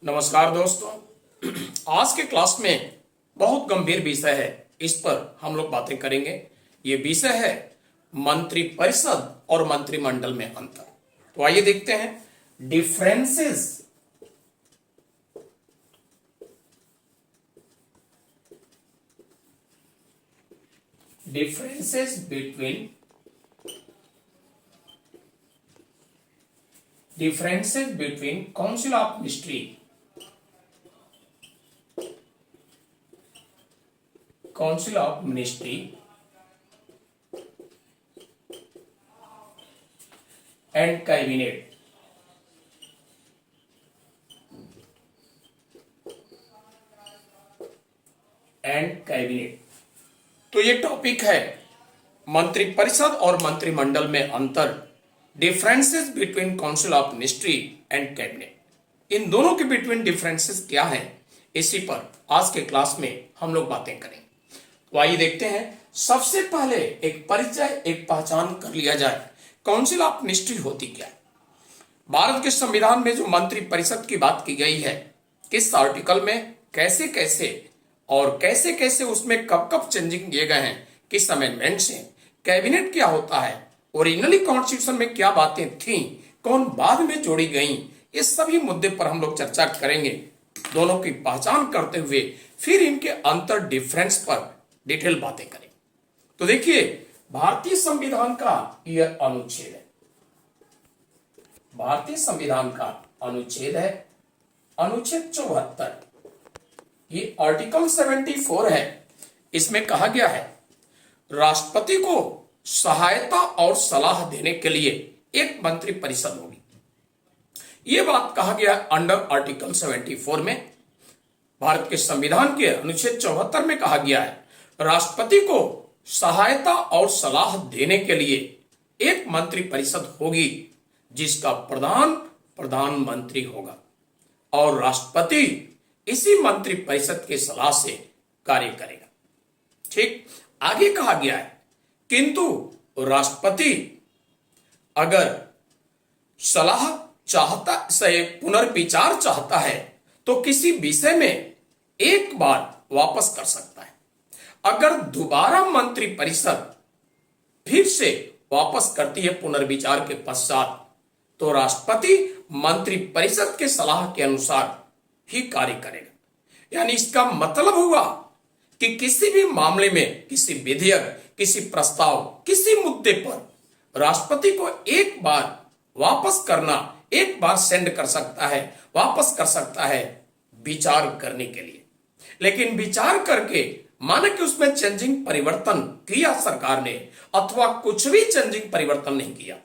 नमस्कार दोस्तों। आज के क्लास में बहुत गंभीर विषय है, इस पर हम लोग बातें करेंगे। ये विषय है मंत्री परिषद और मंत्रिमंडल में अंतर। तो आइए देखते हैं differences differences between council of ministry and cabinet. तो ये टॉपिक है मंत्रिपरिषद और मंत्रिमंडल में अंतर, differences between council of ministry and cabinet. इन दोनों के बिटवीन डिफरेंसेस क्या है, इसी पर आज के क्लास में हम लोग बातें करेंगे। तो आइए देखते हैं। सबसे पहले एक परिचय, एक पहचान कर लिया जाए, काउंसिल ऑफ मिनिस्ट्री होती क्या है। भारत के संविधान में जो मंत्री परिषद की बात की गई है, किस आर्टिकल में कैसे कैसे उसमें कब कब चेंजिंग किए गए हैं, किस अमेंडमेंट से। कैबिनेट क्या होता है, ओरिजिनली कॉन्स्टिट्यूशन में क्या बातें थी, कौन बाद में जोड़ी गई, इस सभी मुद्दे पर हम लोग चर्चा करेंगे। दोनों की पहचान करते हुए फिर इनके अंतर डिफरेंस पर डिटेल बातें करेंगे। तो देखिए, भारतीय संविधान का यह अनुच्छेद है, भारतीय संविधान का अनुच्छेद है अनुच्छेद 74। ये आर्टिकल 74 है। इसमें कहा गया है राष्ट्रपति को सहायता और सलाह देने के लिए एक मंत्री परिषद होगी। यह बात कहा गया अंडर आर्टिकल 74 में। भारत के संविधान के अनुच्छेद 74 में कहा गया है राष्ट्रपति को सहायता और सलाह देने के लिए एक मंत्री परिषद होगी, जिसका प्रधानमंत्री होगा और राष्ट्रपति इसी मंत्री परिषद के सलाह से कार्य करेगा। ठीक, आगे कहा गया है किंतु राष्ट्रपति अगर सलाह चाहता से पुनर्विचार चाहता है तो किसी विषय में एक बार वापस कर सकता है। अगर दोबारा मंत्री परिषद फिर से वापस करती है पुनर्विचार के पश्चात, तो राष्ट्रपति मंत्री परिषद के सलाह के अनुसार ही कार्य करेगा। यानी इसका मतलब हुआ कि किसी भी मामले में, किसी विधेयक, किसी प्रस्ताव, किसी मुद्दे पर राष्ट्रपति को एक बार वापस करना, एक बार सेंड कर सकता है, वापस कर सकता है विचार करने के लिए। लेकिन विचार करके माने कि उसमें चेंजिंग परिवर्तन किया सरकार ने, अथवा कुछ भी चेंजिंग परिवर्तन नहीं किया,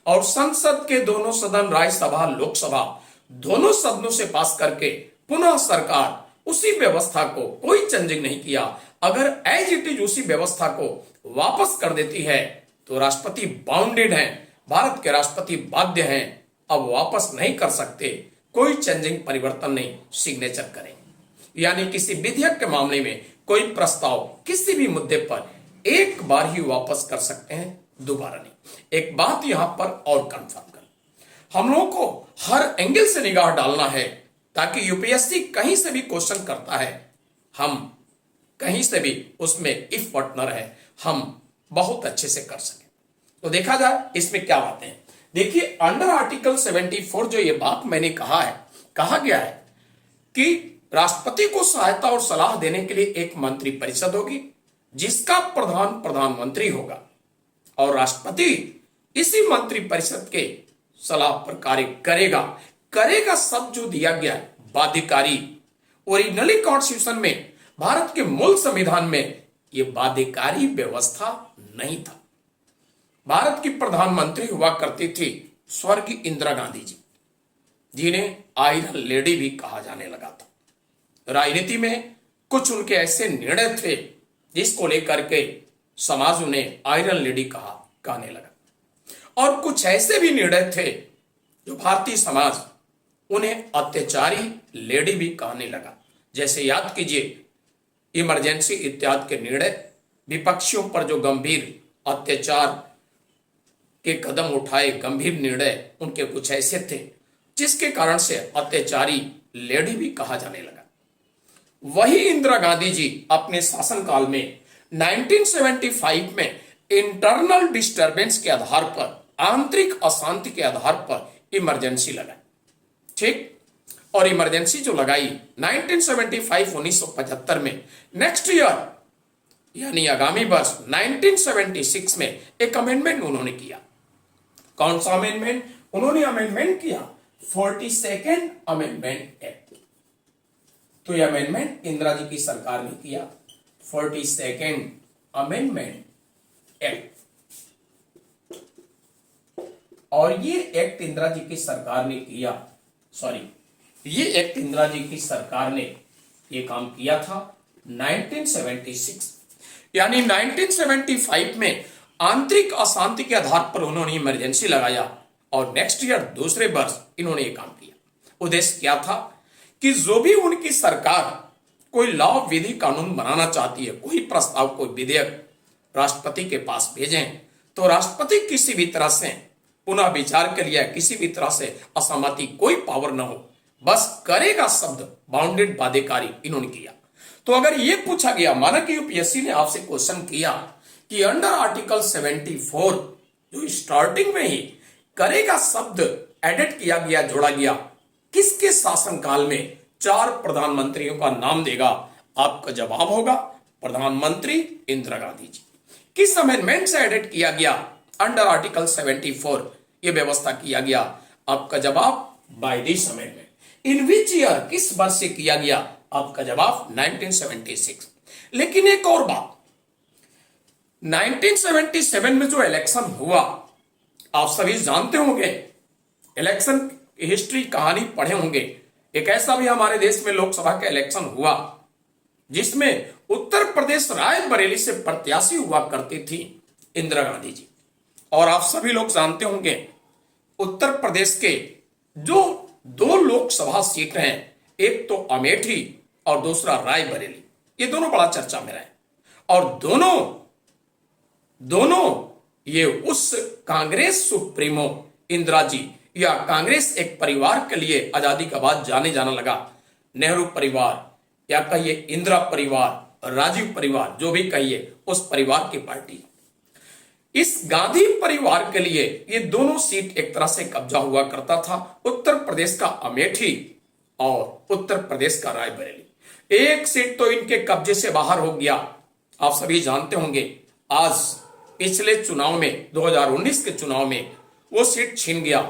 और संसद के दोनों सदन, राज्यसभा, लोकसभा, दोनों सदनों से पास करके पुनः सरकार उसी व्यवस्था को कोई चेंजिंग नहीं किया, अगर एज इट इज उसी व्यवस्था को वापस कर देती है, तो राष्ट्रपति बाउंडेड हैं, भारत के राष्ट्रपति बाध्य हैं, अब वापस नहीं कर सकते, कोई चेंजिंग परिवर्तन नहीं सिग्नेचर करें। यानी किसी विधेयक के मामले में कोई प्रस्ताव किसी भी मुद्दे पर एक बार ही वापस कर सकते हैं, दोबारा नहीं। एक बात यहां पर और कंफर्म कर, हम लोगों को हर एंगल से निगाह डालना है, ताकि यूपीएससी कहीं से भी क्वेश्चन करता है, हम कहीं से भी उसमें इफ बट न रहे, हम बहुत अच्छे से कर सकें। तो देखा जाए इसमें क्या बातें हैं। देखिए, अंडर आर्टिकल 74 जो ये बात मैंने कहा है, कहा गया है कि राष्ट्रपति को सहायता और सलाह देने के लिए एक मंत्री परिषद होगी, जिसका प्रधानमंत्री होगा, और राष्ट्रपति इसी मंत्री परिषद के सलाह पर कार्य करेगा शब्द जो दिया गया बाध्यकारी। ओरिजिनली कॉन्स्टिट्यूशन में, भारत के मूल संविधान में यह बाध्यकारी व्यवस्था नहीं था। भारत की प्रधानमंत्री हुआ करती थी स्वर्गीय इंदिरा गांधी जी, जिन्हें आयरन लेडी भी कहा जाने लगा था। राजनीति में कुछ उनके ऐसे निर्णय थे जिसको लेकर के समाज उन्हें आयरन लेडी कहने लगा, और कुछ ऐसे भी निर्णय थे जो भारतीय समाज उन्हें अत्याचारी लेडी भी कहने लगा। जैसे याद कीजिए, इमरजेंसी इत्यादि के निर्णय, विपक्षियों पर जो गंभीर अत्याचार के कदम उठाए, गंभीर निर्णय उनके कुछ ऐसे थे जिसके कारण से अत्याचारी लेडी भी कहा जाने लगा। वही इंदिरा गांधी जी अपने शासनकाल में 1975 में इंटरनल डिस्टरबेंस के आधार पर, आंतरिक अशांति के आधार पर इमरजेंसी लगाई। ठीक, और इमरजेंसी जो लगाई 1975 में, नेक्स्ट ईयर यानी आगामी वर्ष 1976 में एक अमेंडमेंट उन्होंने किया। कौन सा अमेंडमेंट? उन्होंने अमेंडमेंट किया 42nd अमेंडमेंट एक्ट। तो यह अमेंडमेंट इंदिरा जी की सरकार ने किया, 42nd अमेंडमेंट एक्ट। और ये एक्ट इंदिरा जी की सरकार ने किया, ये एक्ट इंदिरा जी की सरकार ने ये काम किया था 1976, यानी 1975 में आंतरिक अशांति के आधार पर उन्होंने इमरजेंसी लगाया और नेक्स्ट ईयर दूसरे वर्ष इन्होंने ये काम किया। उद्देश्य क्या था कि जो भी उनकी सरकार कोई लॉ, विधि, कानून बनाना चाहती है, कोई प्रस्ताव, कोई विधेयक राष्ट्रपति के पास भेजें तो राष्ट्रपति किसी भी तरह से पुनः विचार के लिए, किसी भी तरह से असहमति, कोई पावर न हो, बस करेगा शब्द बाउंडेड बाध्यकारी इन्होंने किया। तो अगर ये पूछा गया, माना कि यूपीएससी ने आपसे क्वेश्चन किया कि अंडर आर्टिकल 74 जो स्टार्टिंग में ही करेगा शब्द एडिट किया गया, जोड़ा गया, किसके शासनकाल में 4 प्रधानमंत्रियों का नाम देगा? आपका जवाब होगा प्रधानमंत्री इंदिरा गांधी जी। किस अमेंडमेंट से एडिट किया गया अंडर आर्टिकल 74 ये व्यवस्था किया गया? आपका जवाब by this amendment. In which year, किस वर्ष से किया गया? आपका जवाब 1976। लेकिन एक और बात, 1977 में जो इलेक्शन हुआ, आप सभी जानते होंगे, इलेक्शन हिस्ट्री, कहानी पढ़े होंगे। एक ऐसा भी हमारे देश में लोकसभा का इलेक्शन हुआ जिसमें उत्तर प्रदेश रायबरेली से प्रत्याशी हुआ करती थी इंदिरा गांधी जी। और आप सभी लोग जानते होंगे उत्तर प्रदेश के जो 2 लोकसभा सीट हैं, एक तो अमेठी और दूसरा रायबरेली, ये दोनों बड़ा चर्चा में रहे। और दोनों ये उस कांग्रेस सुप्रीमो इंदिरा जी, या कांग्रेस एक परिवार के लिए आजादी के बाद जाने जाना लगा, नेहरू परिवार या कहिए इंदिरा परिवार, राजीव परिवार, जो भी कहिए, उस परिवार की पार्टी। इस गांधी परिवार के लिए ये दोनों सीट एक तरह से कब्जा हुआ करता था, उत्तर प्रदेश का अमेठी और उत्तर प्रदेश का रायबरेली। एक सीट तो इनके कब्जे से बाहर हो गया, आप सभी जानते होंगे। आज पिछले चुनाव में, 2019 के चुनाव में वो सीट छीन गया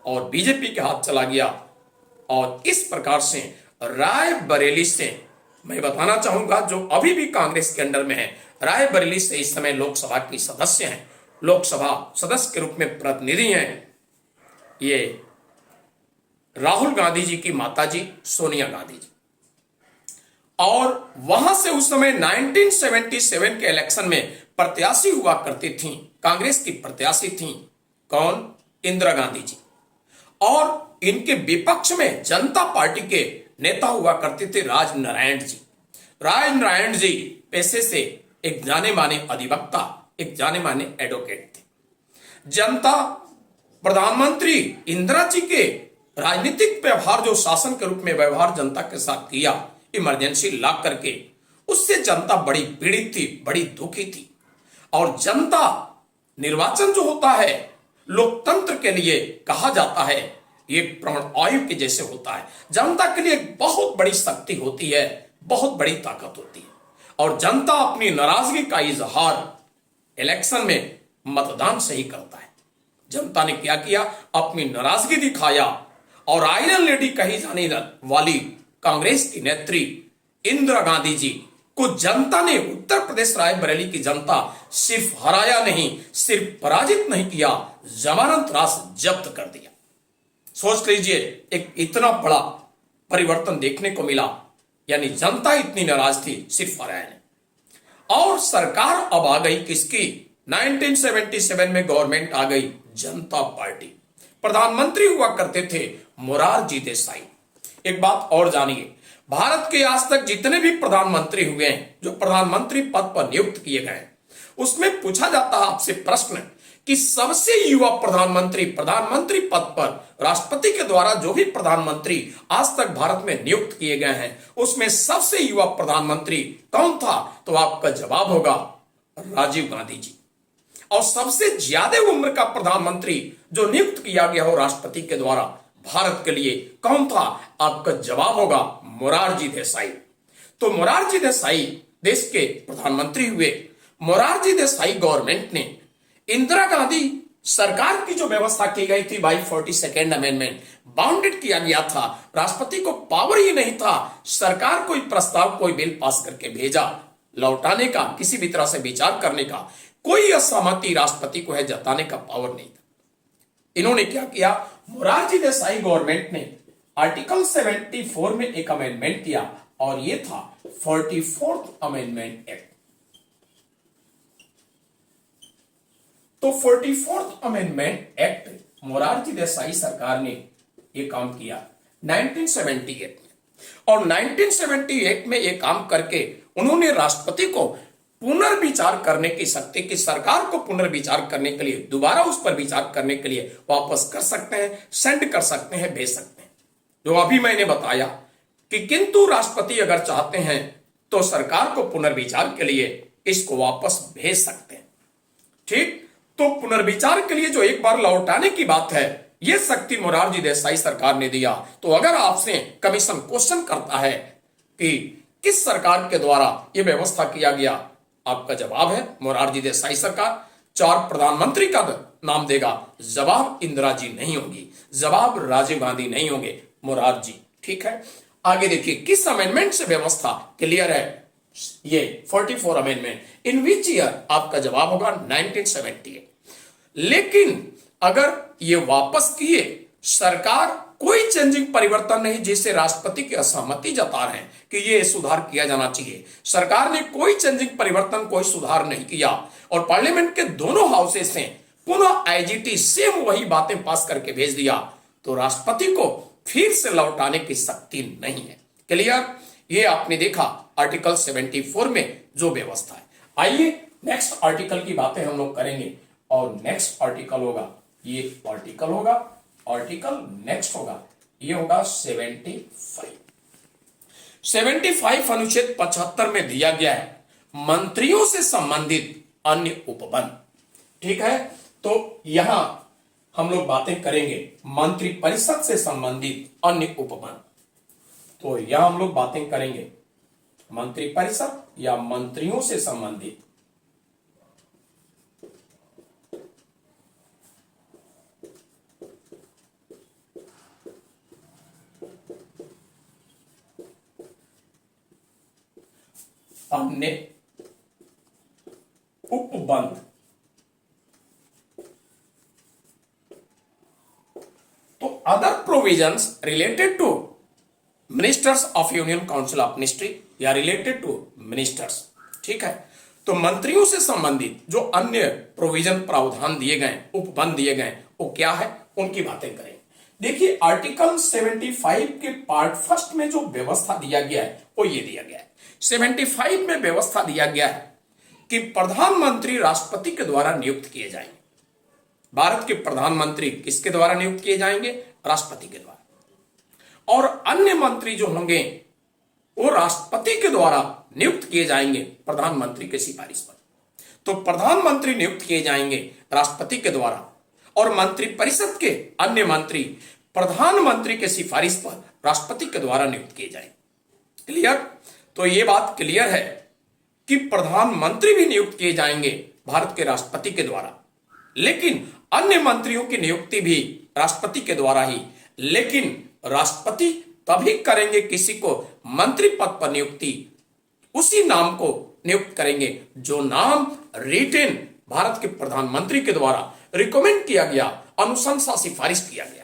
और बीजेपी के हाथ चला गया। और इस प्रकार से रायबरेली से, मैं बताना चाहूंगा, जो अभी भी कांग्रेस के अंडर में है, रायबरेली से इस समय लोकसभा की सदस्य हैं, लोकसभा सदस्य के रूप में प्रतिनिधि हैं ये राहुल गांधी जी की माताजी सोनिया गांधी जी। और वहां से उस समय 1977 के इलेक्शन में प्रत्याशी हुआ करती थी, कांग्रेस की प्रत्याशी थी कौन? इंदिरा गांधी जी। और इनके विपक्ष में जनता पार्टी के नेता हुआ करते थे राजनारायण जी। राजनारायण जी पेशे से एक जाने माने अधिवक्ता, एक जाने माने एडवोकेट थे। जनता, प्रधानमंत्री इंदिरा जी के राजनीतिक व्यवहार, जो शासन के रूप में व्यवहार जनता के साथ किया इमरजेंसी ला करके, उससे जनता बड़ी पीड़ित थी, बड़ी दुखी थी। और जनता, निर्वाचन जो होता है लोकतंत्र के लिए कहा जाता है, ये प्राणवायु के जैसे होता है। जनता के लिए एक बहुत बड़ी शक्ति होती है, बहुत बड़ी ताकत होती है। और जनता अपनी नाराजगी का इजहार इलेक्शन में मतदान से ही करता है। जनता ने क्या किया? अपनी नाराजगी दिखाया और आयरन लेडी कही जाने वाली कांग्रेस की नेत्री इंदिरा गांधी जी को जनता ने, उत्तर प्रदेश रायबरेली की जनता सिर्फ हराया नहीं, सिर्फ पराजित नहीं किया, जमानत राशि जब्त कर दिया। सोच लीजिए, एक इतना बड़ा परिवर्तन देखने को मिला। यानी जनता इतनी नाराज थी, सिर्फ हराया नहीं। और सरकार अब आ गई किसकी? 1977 में गवर्नमेंट आ गई जनता पार्टी। प्रधानमंत्री हुआ करते थे मोरारजी देसाई। एक बात और जानिए, भारत के आज तक जितने भी प्रधानमंत्री हुए हैं, जो प्रधानमंत्री पद पर नियुक्त किए गए, उसमें पूछा जाता है आपसे प्रश्न कि सबसे युवा प्रधानमंत्री प्रधानमंत्री पद पर राष्ट्रपति के द्वारा जो भी प्रधानमंत्री आज तक भारत में नियुक्त किए गए हैं उसमें सबसे युवा प्रधानमंत्री कौन था? तो आपका जवाब होगा राजीव गांधी जी। और सबसे ज्यादा उम्र का प्रधानमंत्री जो नियुक्त किया गया हो राष्ट्रपति के द्वारा भारत के लिए कौन था? आपका जवाब होगा मोरारजी देसाई। तो मोरारजी देसाई देश के प्रधानमंत्री हुए। मोरारजी देसाई गवर्नमेंट ने इंदिरा गांधी सरकार की जो व्यवस्था की गई थी बाई 42nd अमेंडमेंट, बाउंडेड किया गया था, राष्ट्रपति को पावर ही नहीं था सरकार कोई प्रस्ताव कोई बिल पास करके भेजा लौटाने का, किसी भी तरह से विचार करने का, कोई असहमति राष्ट्रपति को है जताने का पावर नहीं था। इन्होंने क्या किया? मोरारजी देसाई गवर्नमेंट ने आर्टिकल 74 में एक अमेंडमेंट किया और यह था 44th अमेंडमेंट एक्ट। तो 44th amendment act Morarji Desai सरकार ने यह काम किया 1978 में। और 1978 में यह काम करके उन्होंने राष्ट्रपति को पुनर्विचार करने की शक्ति, कि सरकार को पुनर्विचार करने के लिए, दोबारा उस पर विचार करने के लिए वापस कर सकते हैं, सेंड कर सकते हैं, भेज सकते हैं। जो अभी मैंने बताया कि किंतु राष्ट्रपति अगर चाहते हैं तो सरकार को पुनर्विचार के लिए इसको वापस भेज सकते हैं। ठीक, तो पुनर्विचार के लिए जो एक बार लौटाने की बात है, यह शक्ति मोरारजी देसाई सरकार ने दिया। तो अगर आपसे कमीशन क्वेश्चन करता है कि किस सरकार के द्वारा यह व्यवस्था किया गया, आपका जवाब है मोरारजी देसाई सरकार। 4 प्रधानमंत्री का नाम देगा, जवाब इंदिरा जी नहीं होगी, जवाब राजीव गांधी नहीं होंगे, मोरारजी। ठीक है, आगे देखिए किस अमेंडमेंट से व्यवस्था क्लियर है? ये 44 अमेंडमेंट। In which year? आपका जवाब होगा 1978। लेकिन अगर ये वापस किए, सरकार कोई चेंजिंग परिवर्तन नहीं जिससे राष्ट्रपति की असहमति जता रहे हैं कि ये सुधार किया जाना चाहिए, सरकार ने कोई चेंजिंग परिवर्तन, कोई सुधार नहीं किया और पार्लियामेंट के दोनों हाउसेस से पुनः आईजीटी सेम वही बातें पास करके भेज दिया, तो राष्ट्रपति को फिर से लौटाने की शक्ति नहीं है। क्लियर? ये आपने देखा आर्टिकल 74 में जो व्यवस्था है। आइए नेक्स्ट आर्टिकल की बातें हम लोग करेंगे और नेक्स्ट आर्टिकल होगा, ये आर्टिकल होगा, आर्टिकल नेक्स्ट होगा, ये होगा 75। 75 अनुच्छेद 75 में दिया गया है मंत्रियों से संबंधित अन्य उपबंध। ठीक है, तो यहां हम लोग बातें करेंगे मंत्री परिषद से संबंधित अन्य उपबंध। तो यहां हम लोग बातें करेंगे मंत्री परिषद या मंत्रियों से संबंधित अन्य उपबंध। तो other provisions related to ministers of union council of ministry या रिलेटेड टू मिनिस्टर्स। ठीक है, तो मंत्रियों से संबंधित जो अन्य प्रोविजन प्रावधान दिए गए, उपबंध दिए गए, वो क्या है, उनकी बातें करें। देखिए आर्टिकल 75 के पार्ट फर्स्ट में जो व्यवस्था दिया गया है वो ये दिया गया है। 75 में व्यवस्था दिया गया है कि प्रधानमंत्री राष्ट्रपति के द्वारा नियुक्त किए जाएंगे। भारत के प्रधानमंत्री किसके द्वारा नियुक्त किए जाएंगे? राष्ट्रपति के द्वारा। और अन्य मंत्री जो होंगे वो राष्ट्रपति के द्वारा नियुक्त किए जाएंगे प्रधानमंत्री के सिफारिश पर। तो प्रधानमंत्री नियुक्त किए जाएंगे राष्ट्रपति के द्वारा और मंत्रिपरिषद के अन्य मंत्री प्रधानमंत्री के सिफारिश पर राष्ट्रपति के द्वारा नियुक्त किए जाएंगे। क्लियर? तो यह बात क्लियर है कि प्रधानमंत्री भी नियुक्त किए जाएंगे भारत के राष्ट्रपति के द्वारा, लेकिन अन्य मंत्रियों की नियुक्ति भी राष्ट्रपति के द्वारा ही। लेकिन राष्ट्रपति तभी करेंगे किसी को मंत्री पद पर नियुक्ति, उसी नाम को नियुक्त करेंगे जो नाम रिटेन भारत के प्रधानमंत्री के द्वारा रिकमेंड किया गया, अनुशंसा सिफारिश किया गया।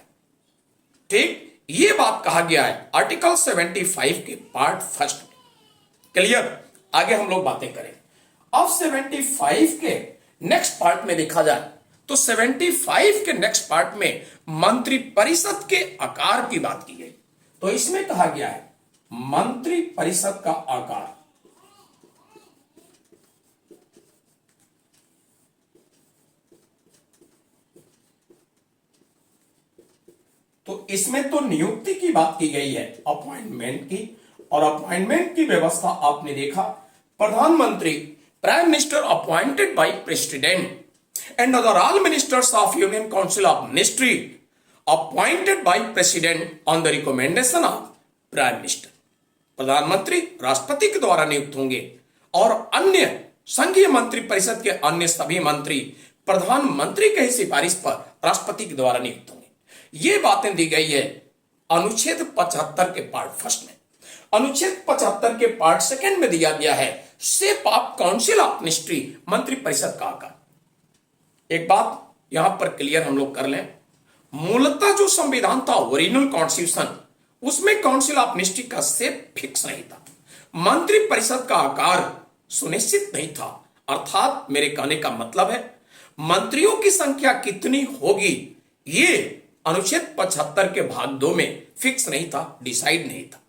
ठीक, ये बात कहा गया है आर्टिकल 75 के पार्ट फर्स्ट में। क्लियर? आगे हम लोग बातें करें। अब 75 के नेक्स्ट पार्ट में देखा जाए तो 75 के नेक्स्ट पार्ट में मंत्री परिषद के आकार की बात की गई। तो इसमें कहा गया है मंत्री परिषद का आकार। तो इसमें तो नियुक्ति की बात की गई है, अपॉइंटमेंट की, और अपॉइंटमेंट की व्यवस्था आपने देखा, प्रधानमंत्री prime minister appointed by president and other all ministers of Union Council of Ministry appointed by President on the recommendation of Prime Minister। प्रधानमंत्री राष्ट्रपति के द्वारा नियुक्त होंगे और अन्य संघीय मंत्री परिषद के अन्य सभी मंत्री प्रधानमंत्री के ही सिफारिश पर राष्ट्रपति के द्वारा नियुक्त होंगे। ये बातें दी गई है अनुच्छेद 75 के पार्ट फर्स्ट में। अनुच्छेद 75 के पार्ट सेकंड में दिया गया है shape of council of ministry, मंत्री परिषद का आकार। एक बात यहां पर क्लियर हम लोग कर लें, मूलतः जो संविधान था ओरिजिनल कॉन्स्टिट्यूशन, उसमें काउंसिल ऑफ मिनिस्ट्री का शेप फिक्स नहीं था, मंत्री परिषद का आकार सुनिश्चित नहीं था। अर्थात मेरे कहने का मतलब है मंत्रियों की संख्या कितनी होगी ये अनुच्छेद 75 के भाग 2 में फिक्स नहीं था, डिसाइड नहीं था।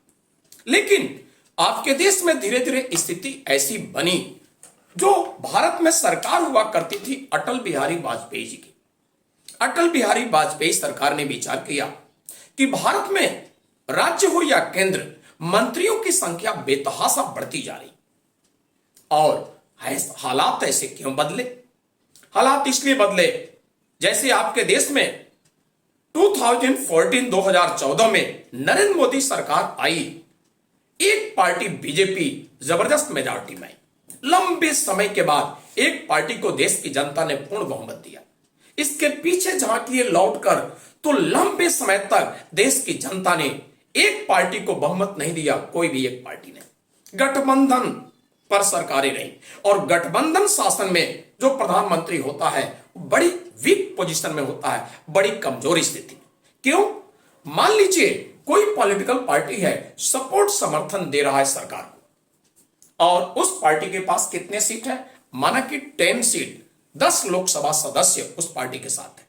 लेकिन आपके देश में धीरे धीरे स्थिति ऐसी बनी, जो भारत में सरकार हुआ करती थी अटल बिहारी वाजपेयी जी की। अटल बिहारी वाजपेयी सरकार ने विचार किया कि भारत में राज्य हो या केंद्र, मंत्रियों की संख्या बेतहाशा बढ़ती जा रही, और हालात ऐसे क्यों बदले? हालात इसलिए बदले, जैसे आपके देश में 2014 में नरेंद्र मोदी सरकार आई, एक पार्टी बीजेपी जबरदस्त मेजॉरिटी में आई। लंबे समय के बाद एक पार्टी को देश की जनता ने पूर्ण बहुमत दिया। इसके पीछे झांकिए लौटकर तो लंबे समय तक देश की जनता ने एक पार्टी को बहुमत नहीं दिया, कोई भी एक पार्टी ने। गठबंधन पर सरकारें रही, और गठबंधन शासन में जो प्रधानमंत्री होता है बड़ी वीक पोजीशन में होता है, बड़ी कमजोर स्थिति में। क्यों? मान लीजिए कोई पॉलिटिकल पार्टी है, सपोर्ट समर्थन दे रहा है सरकार को, और उस पार्टी के पास कितने सीट है? माना कि 10 सीट, 10 लोकसभा सदस्य उस पार्टी के साथ है।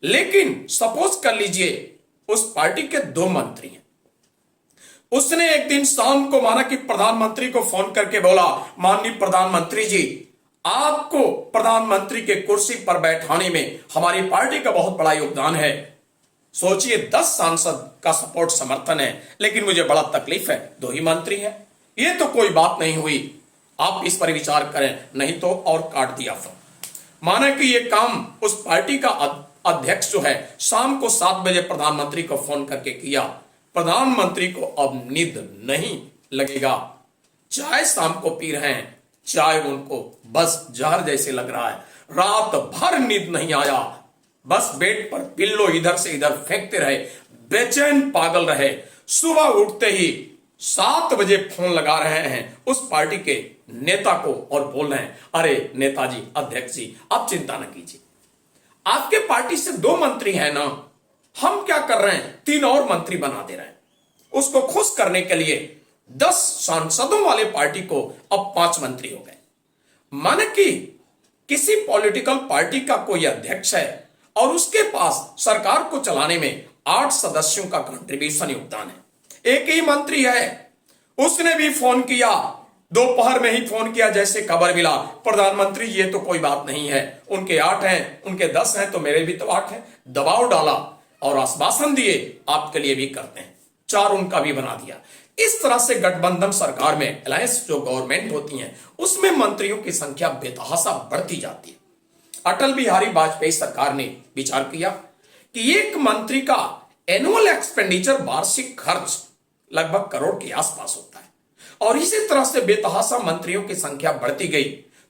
लेकिन सपोज कर लीजिए उस पार्टी के 2 मंत्री हैं। उसने एक दिन शाम को माना कि प्रधानमंत्री को फोन करके बोला, माननीय प्रधानमंत्री जी, आपको प्रधानमंत्री के कुर्सी पर बैठाने में हमारी पार्टी का बहुत बड़ा योगदान है। सोचिए 10 सांसद का सपोर्ट समर्थन है, लेकिन मुझे बड़ा तकलीफ है, 2 ही मंत्री हैं। ये तो कोई बात नहीं हुई, आप इस पर विचार करें, नहीं तो और काट दिया फोन। माना कि ये काम उस पार्टी का अध्यक्ष जो है शाम को 7 बजे प्रधानमंत्री को फोन करके किया। प्रधानमंत्री को अब नींद नहीं लगेगा, चाय शाम को पी रहे हैं, चाय उनको बस जहर जैसे लग रहा है, रात भर नींद नहीं आया, बस बेड पर पिल्लो इधर से इधर फेंकते रहे, बेचैन पागल रहे। सुबह उठते ही 7 बजे फोन लगा रहे हैं उस पार्टी के नेता को और बोल रहे हैं, अरे नेताजी, अध्यक्ष जी, आप चिंता न कीजिए, आपके पार्टी से 2 मंत्री हैं ना, हम क्या कर रहे हैं, 3 और मंत्री बना दे रहे हैं। उसको खुश करने के लिए 10 सांसदों वाले पार्टी को अब 5 मंत्री हो गए। माने कि किसी पॉलिटिकल पार्टी का कोई अध्यक्ष है और उसके पास सरकार को चलाने में 8 सदस्यों का कंट्रीब्यूशन योगदान है। एक ही मंत्री है, उसने भी फोन किया, दोपहर में ही फोन किया, जैसे खबर मिला, प्रधानमंत्री ये तो कोई बात नहीं है, उनके 8 हैं, उनके 10 हैं, तो मेरे भी तो 8 हैं। दबाव डाला और आश्वासन दिए, आपके लिए भी करते हैं, 4 उनका भी बना दिया। इस तरह से गठबंधन सरकार में, अलायंस जो गवर्नमेंट होती है, उसमें मंत्रियों की संख्या बेतहाशा बढ़ती जाती है। अटल बिहारी वाजपेयी सरकार ने विचार किया कि एक मंत्री का एनुअल एक्सपेंडिचर, वार्षिक खर्च लगभग करोड़ के आसपास होता है, और इसी तरह से बेतहाशा मंत्रियों की संख्या बढ़ती गई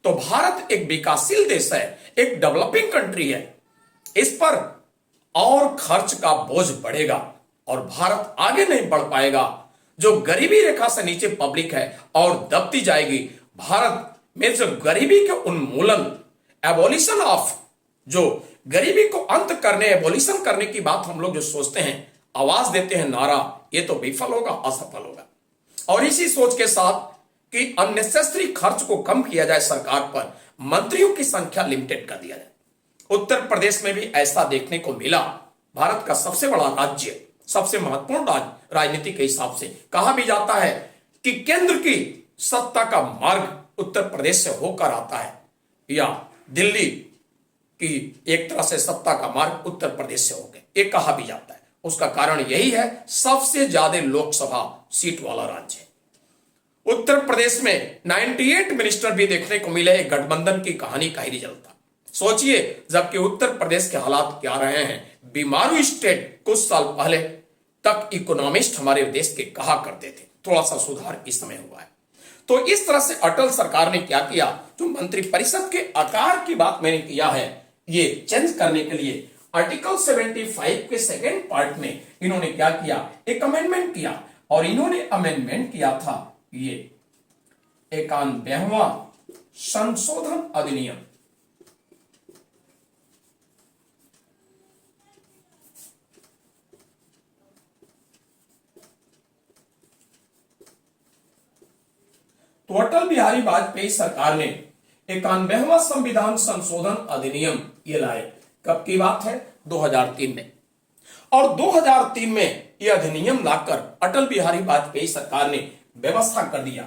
तो भारत एक विकासशील देश है, एक डेवलपिंग कंट्री है, इस पर और खर्च का बोझ बढ़ेगा और भारत आगे नहीं बढ़ पाएगा। जो गरीबी रेखा से नीचे पब्लिक है और दबती जाएगी। भारत में जो गरीबी के उन्मूलन, एबोलिशन ऑफ, जो गरीबी को अंत करने, एबोलिशन करने की बात हम लोग जो सोचते हैं, आवाज देते हैं नारा, ये तो विफल होगा, असफल होगा। और इसी सोच के साथ कि अननेसेसरी खर्च को कम किया जाए, सरकार पर मंत्रियों की संख्या लिमिटेड कर दिया जाए। उत्तर प्रदेश में भी ऐसा देखने को मिला। भारत का सबसे बड़ा राज्य, सबसे महत्वपूर्ण राज्य राजनीति के हिसाब से कहा भी जाता है कि केंद्र की सत्ता का मार्ग उत्तर प्रदेश से होकर आता है, या दिल्ली की एक तरह से सत्ता का मार्ग उत्तर प्रदेश से होकर, ये कहा भी जाता है। उसका कारण यही है, सबसे ज्यादा लोकसभा सीट वाला राज्य है। उत्तर प्रदेश में 98 मिनिस्टर भी देखने को मिले। गठबंधन की कहानी का ही रिजल्ट था। सोचिए, जबकि उत्तर प्रदेश के हालात क्या रहे हैं। बीमारू स्टेट कुछ साल पहले तक इकोनॉमिस्ट हमारे देश के कहा करते थे। थोड़ा सा सुधार इस समय हुआ है। तो इस तरह से अटल सरकार ने क्या किया, जो मंत्रिपरिषद के आकार की बात मैंने किया है, ये चेंज करने के लिए आर्टिकल 75 के सेकेंड पार्ट में इन्होंने क्या किया, एक अमेंडमेंट किया। और इन्होंने अमेंडमेंट किया था ये 91वां संशोधन अधिनियम। तो अटल बिहारी वाजपेयी सरकार ने 91वां संविधान संशोधन अधिनियम ये लाए। कब की बात है, 2003 में। और 2003 में यह अधिनियम लाकर अटल बिहारी वाजपेयी सरकार ने व्यवस्था कर दिया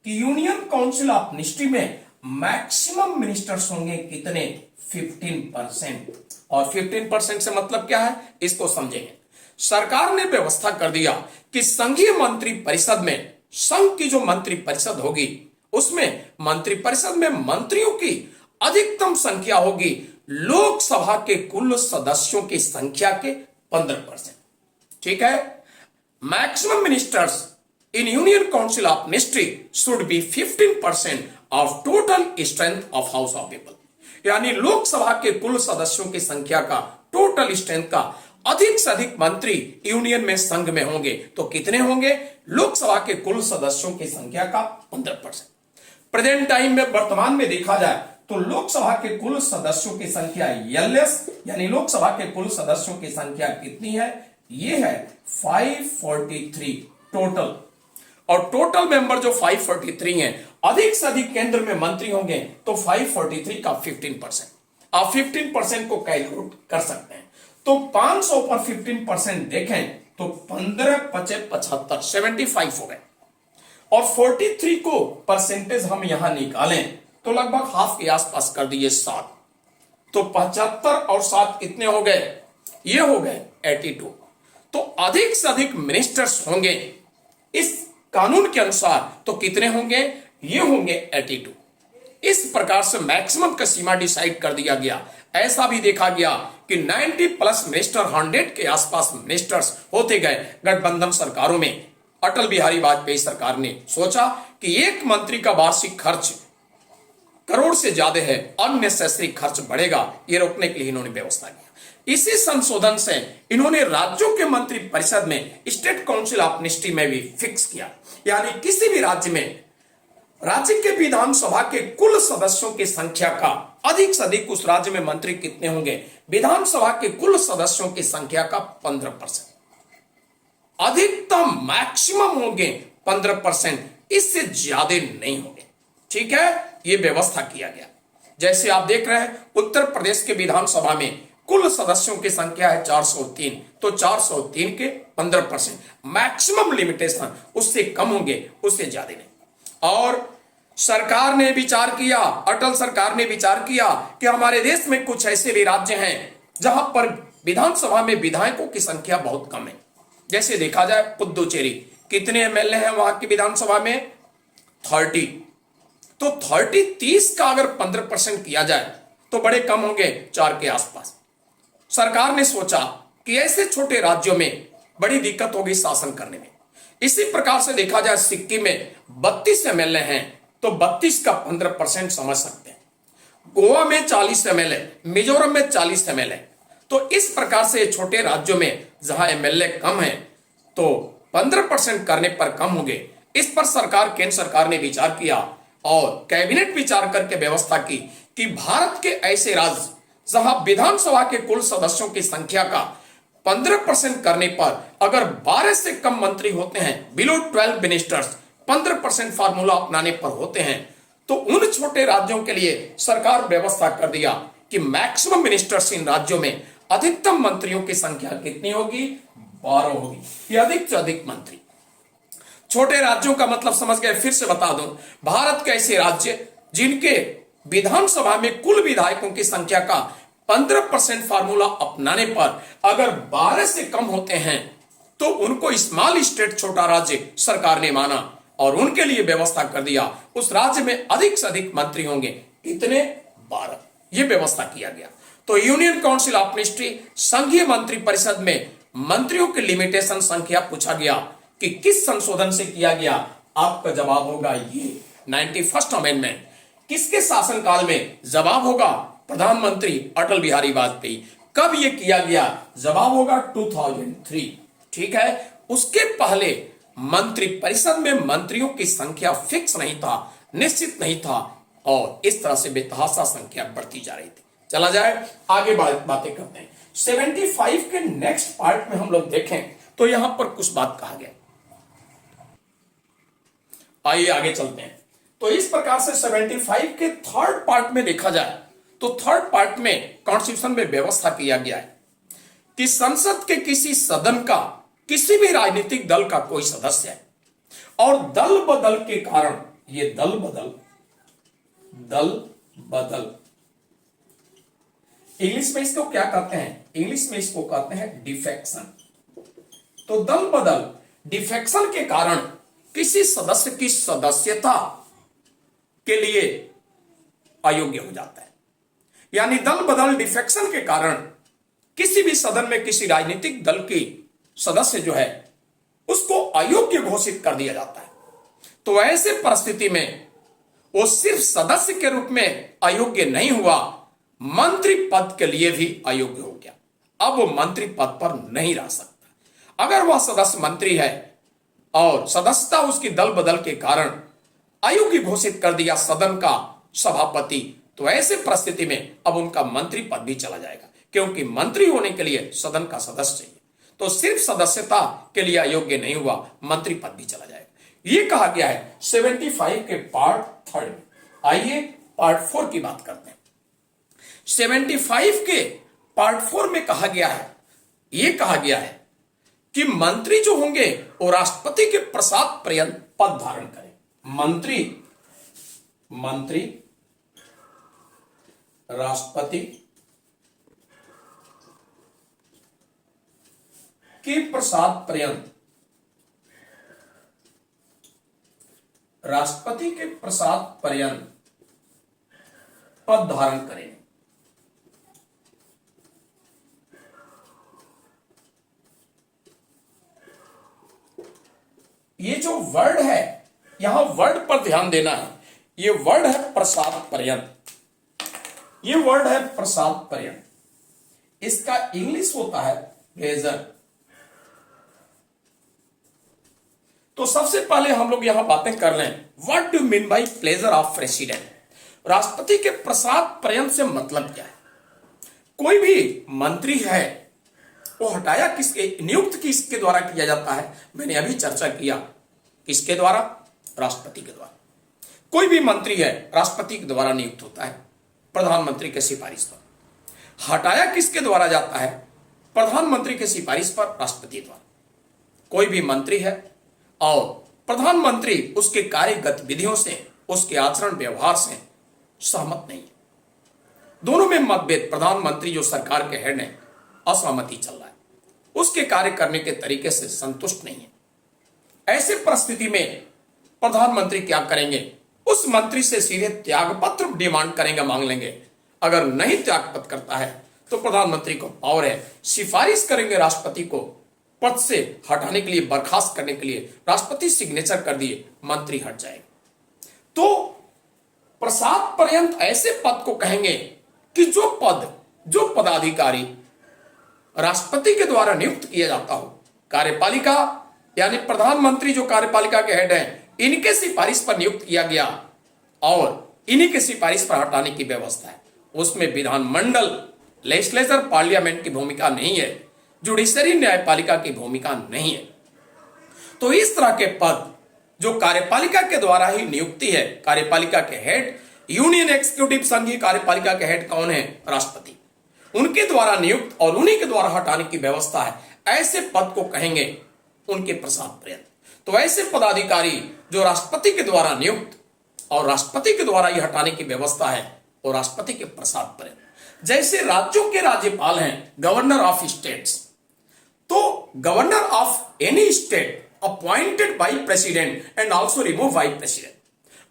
कि यूनियन काउंसिल ऑफ मिनिस्ट्री में मैक्सिमम मिनिस्टर्स होंगे कितने, 15%। और 15% से मतलब क्या है, इसको समझेंगे। सरकार ने व्यवस्था कर दिया कि संघीय मंत्री परिषद में, संघ की जो मंत्री परिषद होगी उसमें मंत्रिपरिषद में मंत्रियों की अधिकतम संख्या होगी लोकसभा के कुल सदस्यों की संख्या के 15%। ठीक है। Maximum ministers in union council of ministry should be 15% of total strength of house of people. यानी लोकसभा के कुल सदस्यों की संख्या का, टोटल स्ट्रेंथ का अधिक से अधिक मंत्री यूनियन में, संघ में होंगे तो कितने होंगे, लोकसभा के कुल सदस्यों की संख्या का 15%। प्रेजेंट टाइम में, वर्तमान में देखा जाए तो लोकसभा के कुल सदस्यों की संख्या एलएस, यानी लोकसभा के कुल सदस्यों की संख्या कितनी है, ये है 543 टोटल। और टोटल मेंबर जो 543 हैं, अधिक से अधिक केंद्र में मंत्री होंगे तो 543 का 15%। आप 15% को कैलकुलेट कर सकते हैं। तो 500 पर 15% देखें तो 15 पचे 75, 75 हो गए। और 43 को परसेंटेज हम यहां निकालें तो लगभग हाफ के आसपास कर दिए 7। तो 75 और 7 कितने हो गए, ये हो गए 82। तो अधिक से अधिक मिनिस्टर्स होंगे इस कानून के अनुसार तो कितने होंगे, ये होंगे 82। इस प्रकार से मैक्सिमम का सीमा डिसाइड कर दिया गया। ऐसा भी देखा गया कि 90 प्लस मिनिस्टर, 100 के आसपास मिनिस्टर्स होते गए गठबंधन सरकारों में। अटल बिहारी वाजपेयी सरकार ने सोचा कि एक मंत्री का वार्षिक खर्च करोड़ से ज्यादा है, अननेसेसरी खर्च बढ़ेगा, ये रोकने के लिए इन्होंने व्यवस्था किया। इसी संशोधन से इन्होंने राज्यों के मंत्री परिषद में स्टेट काउंसिल ऑफ मिनिस्ट्री में भी फिक्स किया। यानी किसी भी राज्य में, राज्य के विधानसभा के कुल सदस्यों की संख्या का अधिक से अधिक उस राज्य में मंत्री कितने होंगे, विधानसभा के कुल सदस्यों की संख्या का 15%। अधिकतम मैक्सिमम होंगे 15%, इससे ज्यादा नहीं होंगे। ठीक है, यह व्यवस्था किया गया। जैसे आप देख रहे हैं, उत्तर प्रदेश के विधानसभा में कुल सदस्यों की संख्या है 403, तो 403 के 15%। मैक्सिमम लिमिटेशन, उससे कम होंगे, उससे ज्यादा नहीं। और सरकार ने विचार किया, अटल सरकार ने विचार किया कि हमारे देश में कुछ ऐसे भी राज्य हैं जहां पर विधानसभा में विधायकों की संख्या बहुत कम है। जैसे देखा जाए पुदुचेरी, कितने एमएलए हैं वहां की विधानसभा में, 30। तो 30 का अगर 15% किया जाए तो बड़े कम होंगे, 4 के आसपास। सरकार ने सोचा कि ऐसे छोटे राज्यों में बड़ी दिक्कत होगी शासन करने में। इसी प्रकार से देखा जाए, सिक्किम में 32 एमएलए हैं तो 32 का 15% समझ सकते हैं। गोवा में 40 एमएलए, मिजोरम में 40 एमएलए। तो इस प्रकार से छोटे राज्यों में जहां एमएलए कम है तो 15% करने पर कम होंगे। इस पर सरकार, केंद्र सरकार ने विचार किया और कैबिनेट विचार करके व्यवस्था की कि भारत के ऐसे राज्य जहां विधानसभा के कुल सदस्यों की संख्या का 15% करने पर अगर 12 से कम मंत्री होते हैं, बिलो 12 मिनिस्टर्स 15% फार्मूला अपनाने पर होते हैं, तो उन छोटे राज्यों के लिए सरकार व्यवस्था कर दिया कि मैक्सिमम मिनिस्टर्स इन राज्यों में, अधिकतम मंत्रियों की संख्या कितनी होगी, 12 होगी। ये अधिक से अधिक मंत्री। छोटे राज्यों का मतलब समझ गए। फिर से बता दूं, भारत के ऐसे राज्य जिनके विधानसभा में कुल विधायकों की संख्या का 15% फार्मूला अपनाने पर अगर 12 से कम होते हैं तो उनको स्मॉल स्टेट, छोटा राज्य सरकार ने माना और उनके लिए व्यवस्था कर दिया। उस राज्य में अधिक से अधिक मंत्री होंगे, कितने? 12। यह व्यवस्था किया गया। तो यूनियन काउंसिल ऑफ मिनिस्ट्री, संघीय मंत्री परिषद में मंत्रियों की लिमिटेशन संख्या पूछा गया कि किस संशोधन से किया गया। आपका जवाब होगा ये 91st अमेंडमेंट। किसके शासनकाल में? जवाब होगा प्रधानमंत्री अटल बिहारी वाजपेयी। कब यह किया गया? जवाब होगा 2003। ठीक है। उसके पहले मंत्री परिषद में मंत्रियों की संख्या फिक्स नहीं था, निश्चित नहीं था और इस तरह से बेतहाशा संख्या बढ़ती जा रही थी। चला जाए आगे बातें करते हैं। 75 के नेक्स्ट पार्ट में हम लोग देखें तो यहां पर कुछ बात कहा गया। आइए आगे चलते हैं। तो इस प्रकार से 75 के थर्ड पार्ट में देखा जाए तो थर्ड पार्ट में कॉन्स्टिट्यूशन में व्यवस्था किया गया है कि संसद के किसी सदन का किसी भी राजनीतिक दल का कोई सदस्य है और दल बदल के कारण, ये दल बदल इंग्लिश में इसको क्या कहते हैं? इंग्लिश में इसको कहते हैं डिफेक्शन। तो दल बदल, डिफेक्शन के कारण किसी सदस्य की सदस्यता के लिए अयोग्य हो जाता है। यानी दल बदल, डिफेक्शन के कारण किसी भी सदन में किसी राजनीतिक दल की सदस्य जो है उसको अयोग्य घोषित कर दिया जाता है। तो ऐसे परिस्थिति में वो सिर्फ सदस्य के रूप में अयोग्य नहीं हुआ, मंत्री पद के लिए भी अयोग्य हो गया। अब वो मंत्री पद पर नहीं रह सकता। अगर वह सदस्य मंत्री है और सदस्यता उसकी दल बदल के कारण अयोग्य घोषित कर दिया सदन का सभापति, तो ऐसे परिस्थिति में अब उनका मंत्री पद भी चला जाएगा, क्योंकि मंत्री होने के लिए सदन का सदस्य चाहिए। तो सिर्फ सदस्यता के लिए अयोग्य नहीं हुआ, मंत्री पद भी चला जाएगा। यह कहा गया है 75 के पार्ट थर्ड में। आइए पार्ट 4 की बात करते हैं। 75 के पार्ट 4 में कहा गया है, यह कहा गया है कि मंत्री जो होंगे वो राष्ट्रपति के प्रसाद पर्यंत पद धारण करें। मंत्री राष्ट्रपति के प्रसाद पर्यंत, राष्ट्रपति के प्रसाद पर्यंत पद धारण करें। ये जो वर्ड है, यहां वर्ड पर ध्यान देना है। ये वर्ड है प्रसाद पर्यंत, ये वर्ड है प्रसाद पर्यंत। इसका इंग्लिश होता है प्लेजर। तो सबसे पहले हम लोग यहां बातें कर लें, what do mean by pleasure of president. राष्ट्रपति के प्रसाद पर्यंत से मतलब क्या है? कोई भी मंत्री है वो हटाया किसके, नियुक्त किसके द्वारा किया जाता है? मैंने अभी चर्चा किया, किसके द्वारा? राष्ट्रपति के द्वारा। कोई भी मंत्री है राष्ट्रपति के द्वारा नियुक्त होता है, प्रधानमंत्री के सिफारिश पर। हटाया किसके द्वारा जाता है? प्रधानमंत्री के सिफारिश पर, राष्ट्रपति द्वारा। कोई भी मंत्री है और प्रधानमंत्री उसके कार्य गतिविधियों से, उसके आचरण व्यवहार से सहमत नहीं है, दोनों में मतभेद, प्रधानमंत्री जो सरकार के हेड है असहमति चल रहा है, उसके कार्य करने के तरीके से संतुष्ट नहीं है। ऐसे परिस्थिति में प्रधानमंत्री क्या करेंगे? उस मंत्री से सीधे त्यागपत्र डिमांड करेंगे, मांग लेंगे। अगर नहीं त्यागपत्र करता है तो प्रधानमंत्री को पावर है, सिफारिश करेंगे राष्ट्रपति को पद से हटाने के लिए, बर्खास्त करने के लिए। राष्ट्रपति सिग्नेचर कर दिए, मंत्री हट जाएगा। तो प्रसाद पर्यंत ऐसे पद को कहेंगे कि जो पदाधिकारी राष्ट्रपति के द्वारा नियुक्त किया जाता हो, कार्यपालिका यानी प्रधानमंत्री जो कार्यपालिका के हेड हैं, इनके सिफारिश पर नियुक्त किया गया और इन्हीं के सिफारिश पर हटाने की व्यवस्था है। उसमें विधानमंडल, लेजिस्लेचर, पार्लियामेंट की भूमिका नहीं है, जुडिशरी, न्यायपालिका की भूमिका नहीं है। तो इस तरह के पद जो कार्यपालिका के द्वारा ही नियुक्ति है, कार्यपालिका के हेड, यूनियन एक्जीक्यूटिव संघीय कार्यपालिका के हेड कौन है? राष्ट्रपति। उनके द्वारा नियुक्त और उन्हीं के द्वारा हटाने की व्यवस्था है। ऐसे पद को कहेंगे उनके प्रसाद पर्यंत। तो ऐसे पदाधिकारी जो राष्ट्रपति के द्वारा नियुक्त और राष्ट्रपति के द्वारा ही हटाने की व्यवस्था है और राष्ट्रपति के प्रसाद पर्यंत। जैसे राज्यों के राज्यपाल हैं गवर्नर ऑफ स्टेट्स, तो governor of any state appointed by president and also remove by president.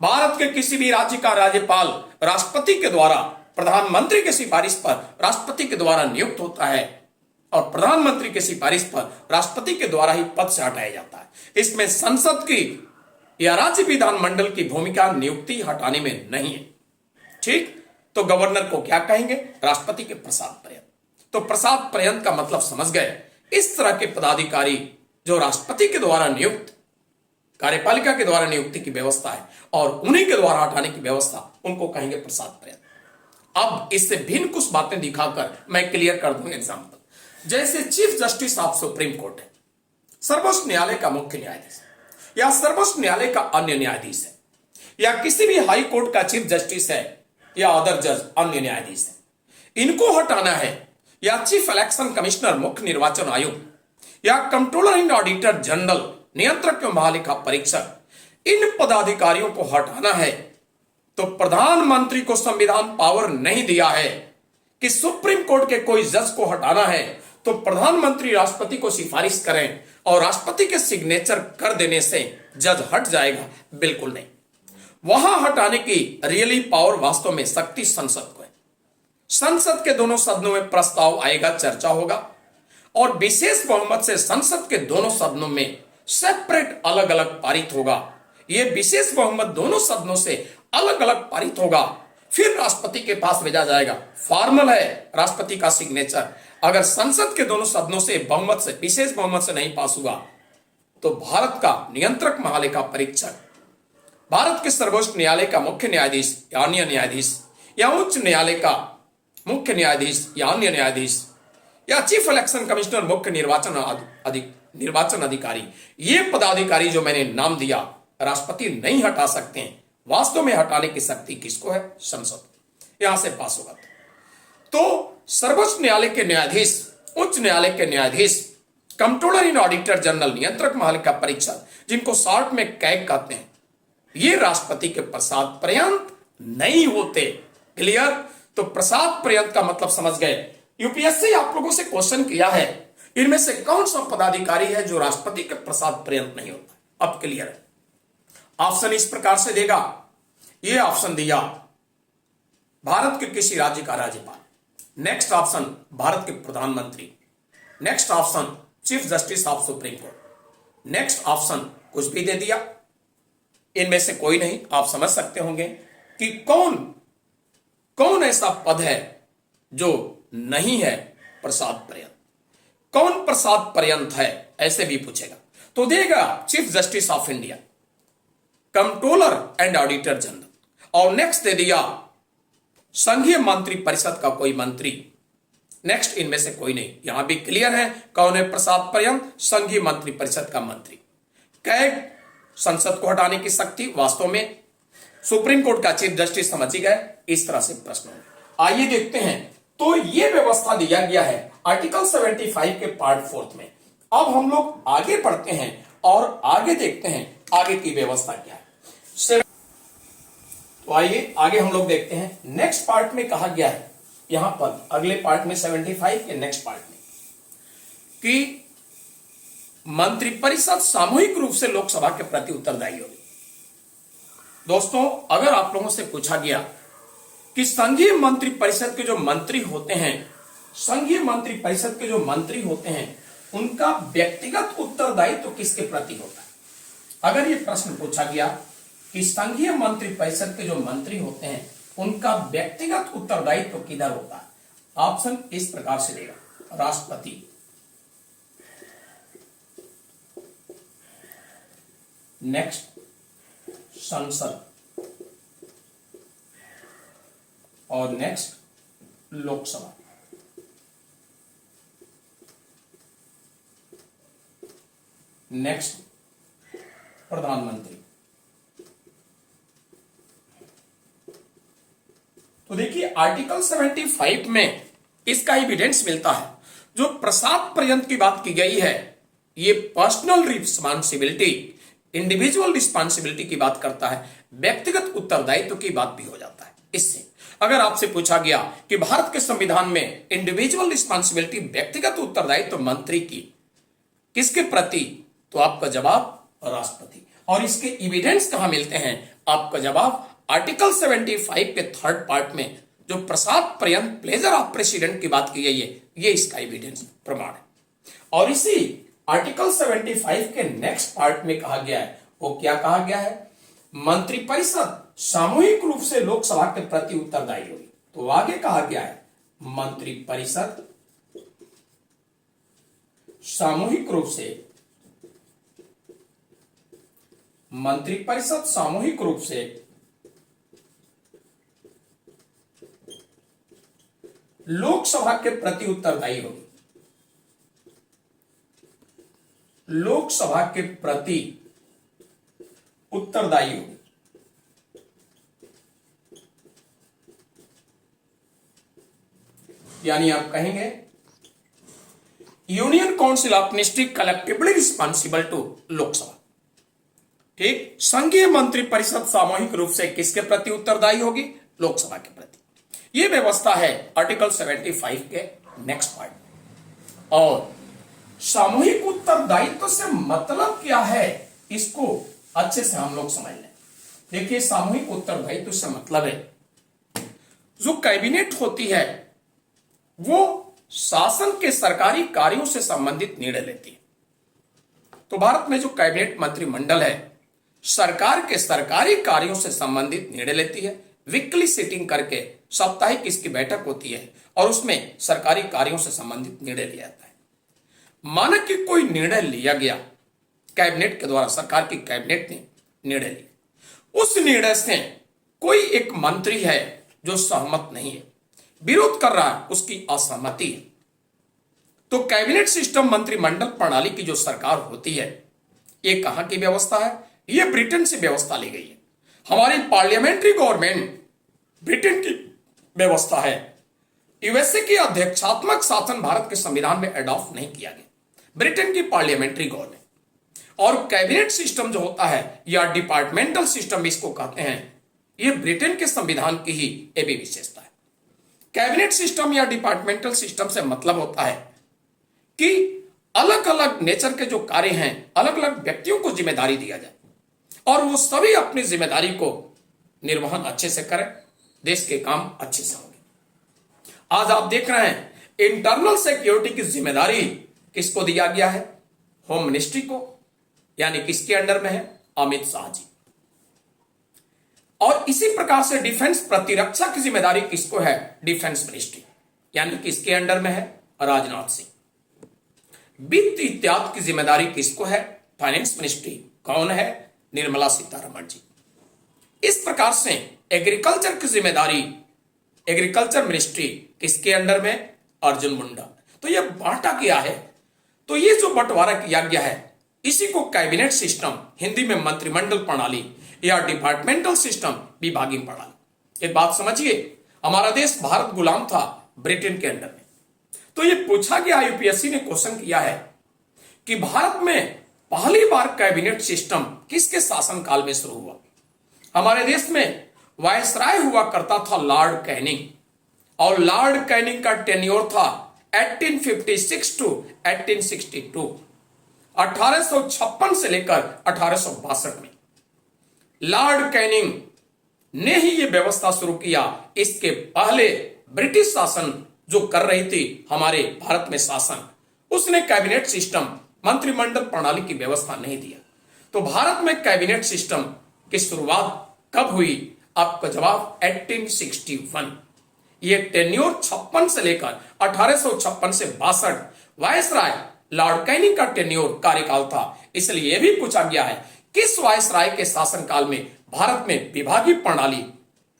Bharat के किसी भी राज्य का राज्यपाल राष्ट्रपति के द्वारा प्रधानमंत्री की सिफारिश पर राष्ट्रपति के द्वारा नियुक्त होता है और प्रधानमंत्री की सिफारिश पर राष्ट्रपति के द्वारा ही पद से हटाया जाता है। इसमें संसद की या राज्य विधानमंडल की भूमिका नियुक्ति हटाने में नहीं है। ठीक, तो गवर्नर को क्या कहेंगे? राष्ट्रपति के प्रसाद पर्यंत। तो प्रसाद पर्यंत का मतलब समझ गए। इस तरह के पदाधिकारी जो राष्ट्रपति के द्वारा नियुक्त, कार्यपालिका के द्वारा नियुक्ति की व्यवस्था है और उन्हीं के द्वारा हटाने की व्यवस्था, उनको कहेंगे प्रसाद पर्यंत। अब इससे भिन्न कुछ बातें दिखाकर मैं क्लियर कर दूंगा एग्जाम्पल। जैसे chief justice of supreme court है, सर्वोच्च न्यायालय का मुख्य न्यायाधीश या सर्वोच्च न्यायालय का अन्य न्यायाधीश है, या किसी भी हाई कोर्ट का चीफ जस्टिस है या अदर जज अन्य न्यायाधीश है, इनको हटाना है, या चीफ इलेक्शन कमिश्नर मुख्य निर्वाचन आयुक्त या कंट्रोलर एंड ऑडिटर जनरल नियंत्रक एवं महालेखा परीक्षक, इन पदाधिकारियों को हटाना है, तो प्रधानमंत्री को संविधान पावर नहीं दिया है कि सुप्रीम कोर्ट के कोई जज को हटाना है तो प्रधानमंत्री राष्ट्रपति को सिफारिश करें और राष्ट्रपति के सिग्नेचर कर देने से जज हट जाएगा। बिल्कुल नहीं। वहां हटाने की रियली पावर, वास्तव में शक्ति संसद को है। संसद के दोनों सदनों में प्रस्ताव आएगा, चर्चा होगा और विशेष बहुमत से संसद के दोनों सदनों में सेपरेट अलग अलग पारित होगा। यह विशेष बहुमत दोनों सदनों से अलग अलग पारित होगा, फिर राष्ट्रपति के पास भेजा जाएगा। फॉर्मल है राष्ट्रपति का सिग्नेचर। अगर संसद के दोनों सदनों से बहुमत से, विशेष बहुमत से नहीं पास हुआ तो भारत का नियंत्रक महालेखा परीक्षक, भारत के सर्वोच्च न्यायालय का मुख्य न्यायाधीश या अन्य न्यायाधीश, या उच्च न्यायालय का मुख्य न्यायाधीश या अन्य न्यायाधीश, या चीफ इलेक्शन कमिश्नर मुख्य निर्वाचन अधिकारी, ये पदाधिकारी जो मैंने नाम दिया, राष्ट्रपति नहीं हटा सकते हैं। वास्तव में हटाने की शक्ति किसको है? संसद। यहां से पास होगा तो सर्वोच्च न्यायालय के न्यायाधीश, उच्च न्यायालय के न्यायाधीश, कंट्रोलर इन ऑडिटर जनरल, नियंत्रक महालेखा परीक्षक, जिनको शॉर्ट में कैग कहते हैं, ये राष्ट्रपति के प्रसाद पर्यंत नहीं होते। क्लियर? तो प्रसाद पर्यंत का मतलब समझ गए। यूपीएससी आप लोगों से क्वेश्चन किया है, इनमें से कौन सा पदाधिकारी है जो राष्ट्रपति के प्रसाद पर्यंत नहीं होता? अब क्लियर है। ऑप्शन इस प्रकार से देगा, ये ऑप्शन दिया भारत के किसी राज्य का राज्यपाल, नेक्स्ट ऑप्शन भारत के प्रधानमंत्री, next option chief justice of supreme court, next option कुछ भी दे दिया। इनमें से कोई नहीं। आप समझ सकते होंगे कि कौन कौन ऐसा पद है जो नहीं है प्रसाद पर्यंत, कौन प्रसाद पर्यंत है, ऐसे भी पूछेगा तो देगा chief justice of India, controller and auditor general, और नेक्स्ट दे दिया संघीय मंत्री परिषद का कोई मंत्री। नेक्स्ट इनमें से कोई नहीं। यहां भी क्लियर है कौन है प्रसाद पर्यंत? संघीय मंत्री परिषद का मंत्री। कैग, संसद को हटाने की शक्ति, वास्तव में सुप्रीम कोर्ट का चीफ जस्टिस, समझ ही गए। इस तरह से प्रश्न होंगे। आइए देखते हैं। तो ये व्यवस्था दिया गया है आर्टिकल 75 के पार्ट 4 में। अब हम लोग आगे बढ़ते हैं और आगे देखते हैं आगे की व्यवस्था क्या है। तो आइए आगे हम लोग देखते हैं। नेक्स्ट पार्ट में कहा गया है, यहां पर अगले पार्ट में 75 के नेक्स्ट पार्ट में, कि मंत्रिपरिषद सामूहिक रूप से लोकसभा के प्रति उत्तरदायी होगी। दोस्तों, अगर आप लोगों से पूछा गया कि संघीय मंत्रिपरिषद के जो मंत्री होते हैं, संघीय मंत्रिपरिषद के जो मंत्री होते हैं, उनका व्यक्तिगत उत्तरदायित्व तो किसके प्रति होता है? अगर यह प्रश्न पूछा गया कि संघीय मंत्रिपरिषद के जो मंत्री होते हैं, उनका व्यक्तिगत उत्तरदायित्व तो किधर होता है? ऑप्शन इस प्रकार से देगा, राष्ट्रपति, नेक्स्ट संसद, और नेक्स्ट लोकसभा। नेक्स्ट प्रधानमंत्री। तो देखिए आर्टिकल 75 में इसका एविडेंस मिलता है। जो प्रसाद पर्यंत की बात की गई है, ये पर्सनल रिस्पांसिबिलिटी, इंडिविजुअल रिस्पांसिबिलिटी की बात करता है, व्यक्तिगत उत्तरदायित्व की बात भी हो जाता है इससे। अगर आपसे पूछा गया कि भारत के संविधान में इंडिविजुअल रिस्पॉन्सिबिलिटी, व्यक्तिगत उत्तरदायित्व मंत्री की किसके प्रति, तो आपका जवाब राष्ट्रपति। और इसके एविडेंस कहां मिलते हैं, आपका जवाब आर्टिकल 75 के थर्ड पार्ट में जो प्रसाद पर्यंत प्लेजर ऑफ प्रेसिडेंट की बात की गई है, ये इसका एविडेंस प्रमाण है। और इसी आर्टिकल 75 के नेक्स्ट पार्ट में कहा गया है, वो क्या कहा गया है, मंत्रिपरिषद सामूहिक रूप से लोकसभा के प्रति उत्तरदायी होगी। तो आगे कहा गया है मंत्रिपरिषद सामूहिक रूप से, मंत्रिपरिषद सामूहिक रूप से लोकसभा के प्रति उत्तरदायी होगी, लोकसभा के प्रति उत्तरदायी होगी। यानी आप कहेंगे union council of ministry collectively responsible to Lok Sabha. ठीक, संघीय मंत्रिपरिषद सामूहिक रूप से किसके प्रति उत्तरदायी होगी, लोकसभा के प्रति। यह व्यवस्था है आर्टिकल 75 के नेक्स्ट पार्ट। और सामूहिक उत्तरदायित्व से मतलब क्या है, इसको अच्छे से हम लोग समझ लें। देखिए, सामूहिक उत्तरदायित्व से मतलब है जो कैबिनेट होती है वो शासन के सरकारी कार्यों से संबंधित निर्णय लेती है। तो भारत में जो कैबिनेट मंत्रिमंडल है सरकार के सरकारी कार्यों से संबंधित निर्णय लेती है। वीकली सिटिंग करके साप्ताहिक इसकी बैठक होती है और उसमें सरकारी कार्यों से संबंधित निर्णय लिया जाता है। माना कि कोई निर्णय लिया गया कैबिनेट के द्वारा, सरकार की कैबिनेट ने निर्णय लिया, उस निर्णय से कोई एक मंत्री है जो सहमत नहीं है, विरोध कर रहा है, उसकी असहमति है, तो कैबिनेट सिस्टम मंत्रिमंडल प्रणाली की जो सरकार होती है, ये कहां की व्यवस्था है, ये ब्रिटेन से व्यवस्था ली गई है। हमारी पार्लियामेंट्री गवर्नमेंट ब्रिटेन की व्यवस्था है। यूएसए की अध्यक्षात्मक शासन भारत के संविधान में एडॉप्ट नहीं किया गया, ब्रिटेन की पार्लियामेंट्री गवर्नमेंट। और कैबिनेट सिस्टम जो होता है या डिपार्टमेंटल सिस्टम इसको कहते हैं, ये ब्रिटेन के संविधान की ही ये भी विशेषता है। कैबिनेट सिस्टम या डिपार्टमेंटल सिस्टम से मतलब होता है कि अलग अलग नेचर के जो कार्य हैं, अलग अलग व्यक्तियों को जिम्मेदारी दिया जाए और वो सभी अपनी जिम्मेदारी को निर्वहन अच्छे से करें, देश के काम अच्छे से होंगे। आज आप देख रहे हैं इंटरनल सिक्योरिटी की जिम्मेदारी किसको दिया गया है, होम मिनिस्ट्री को, यानी किसके अंडर में है, अमित शाह जी। और इसी प्रकार से डिफेंस प्रतिरक्षा की जिम्मेदारी किसको है, डिफेंस मिनिस्ट्री, यानी किसके अंडर में है, राजनाथ सिंह। वित्त इत्यादि की जिम्मेदारी किसको है, फाइनेंस मिनिस्ट्री, कौन है, निर्मला सीतारमण जी। इस प्रकार से एग्रीकल्चर की जिम्मेदारी एग्रीकल्चर मिनिस्ट्री किसके अंडर में, अर्जुन मुंडा। तो यह बांटा गया है। तो ये जो बंटवारा किया गया है इसी को कैबिनेट सिस्टम, हिंदी में मंत्रिमंडल प्रणाली या डिपार्टमेंटल सिस्टम, विभागीय प्रणाली। एक बात समझिए, हमारा देश भारत गुलाम था ब्रिटेन के अंडर में। तो ये पूछा गया, यूपीएससी ने क्वेश्चन किया है कि भारत में पहली बार कैबिनेट सिस्टम किसके शासनकाल में शुरू हुआ। हमारे देश में वायसराय हुआ करता था लॉर्ड कैनिंग, और लॉर्ड कैनिंग का टेन्योर था 1856 टू 1862, 1856 से लेकर 1862 में लॉर्ड कैनिंग ने ही यह व्यवस्था शुरू किया। इसके पहले ब्रिटिश शासन जो कर रही थी हमारे भारत में शासन, उसने कैबिनेट सिस्टम, मंत्रिमंडल प्रणाली की व्यवस्था नहीं दिया। तो भारत में कैबिनेट सिस्टम की शुरुआत कब हुई, आपका जवाब 1861। ये टेन्योर 56 से लेकर 1856 से 62 वायसराय लॉर्ड कैनिंग का टेन्योर कार्यकाल था। इसलिए यह भी पूछा गया है किस वायसराय के शासनकाल में भारत में विभागीय प्रणाली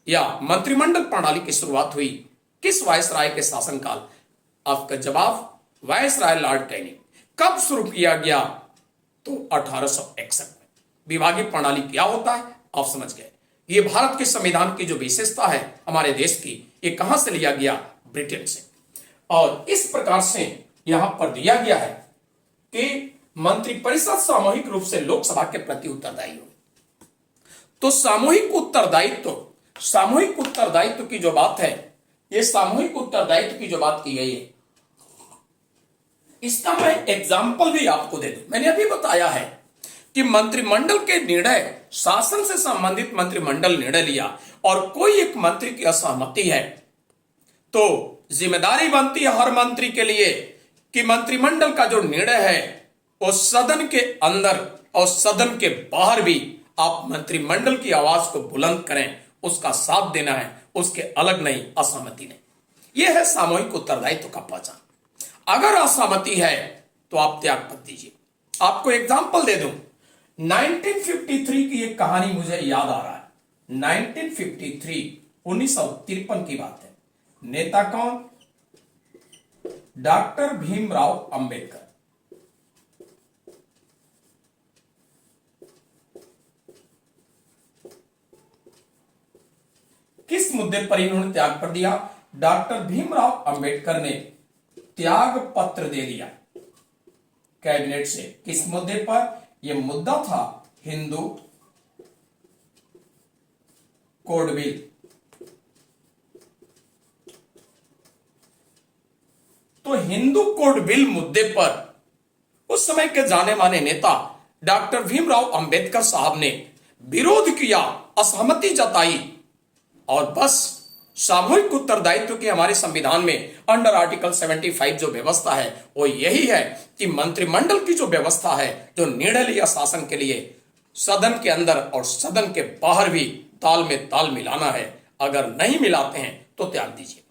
या मंत्रिमंडल प्रणाली की शुरुआत हुई, किस वायसराय के शासनकाल। आपका जवाब वायसराय लॉर्ड कैनिंग। कब शुरू किया गया, तो 1861 में। विभागीय प्रणाली क्या होता है आप समझ गए। ये भारत के संविधान की जो विशेषता है हमारे देश की, ये कहां से लिया गया, ब्रिटेन से। और इस प्रकार से यहां पर दिया गया है कि मंत्रिपरिषद सामूहिक रूप से लोकसभा के प्रति उत्तरदायी हो। तो सामूहिक उत्तरदायित्व सामूहिक उत्तरदायित्व की जो बात है, ये सामूहिक उत्तरदायित्व की जो बात की गई है, इसका मैं एग्जाम्पल भी आपको दे दूं। मैंने अभी बताया है कि मंत्रिमंडल के निर्णय, शासन से संबंधित मंत्रिमंडल निर्णय लिया और कोई एक मंत्री की असहमति है, तो जिम्मेदारी बनती है हर मंत्री के लिए कि मंत्रिमंडल का जो निर्णय है वो सदन के अंदर और सदन के बाहर भी आप मंत्रिमंडल की आवाज को बुलंद करें, उसका साथ देना है, उसके अलग नहीं, असहमति नहीं। यह है सामूहिक उत्तरदायित्व का पहचान। अगर असहमति है तो आप त्यागपत्र दीजिए। आपको एग्जाम्पल दे दूं, 1953 की एक कहानी मुझे याद आ रहा है। 1953 की बात है। नेता कौन? डॉक्टर भीमराव अंबेडकर। किस मुद्दे पर इन्होंने त्याग पत्र दिया? डॉक्टर भीमराव अंबेडकर ने त्याग पत्र दे दिया कैबिनेट से। किस मुद्दे पर? यह मुद्दा था हिंदू कोड बिल। तो हिंदू कोड बिल मुद्दे पर उस समय के जाने माने नेता डॉक्टर भीमराव अंबेडकर साहब ने विरोध किया, असहमति जताई, और बस सामूहिक उत्तरदायित्व की हमारे संविधान में अंडर आर्टिकल 75 जो व्यवस्था है वो यही है कि मंत्रिमंडल की जो व्यवस्था है, जो निर्णय लिया शासन के लिए, सदन के अंदर और सदन के बाहर भी ताल में ताल मिलाना है। अगर नहीं मिलाते हैं तो त्याग दीजिए।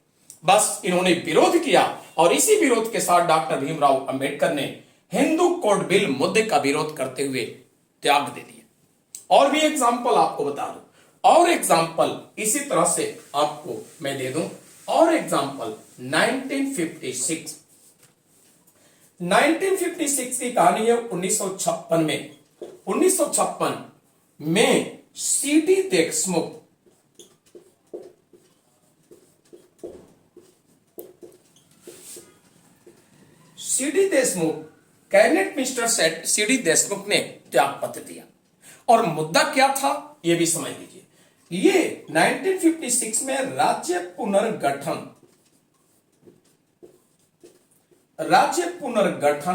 बस इन्होंने विरोध किया और इसी विरोध के साथ डॉक्टर भीमराव अंबेडकर ने हिंदू कोड बिल मुद्दे का विरोध करते हुए त्याग दे दिया। और भी एग्जाम्पल आपको बता दूं, और एग्जाम्पल इसी तरह से आपको मैं दे दूं, और एग्जाम्पल 1956 की कहानी है। 1956 में CD Deshmukh cabinet minister CD Deshmukh ने त्याग पत्र दिया। और मुद्दा क्या था यह भी समझ लीजिए। ये 1956 में राज्य पुनर्गठन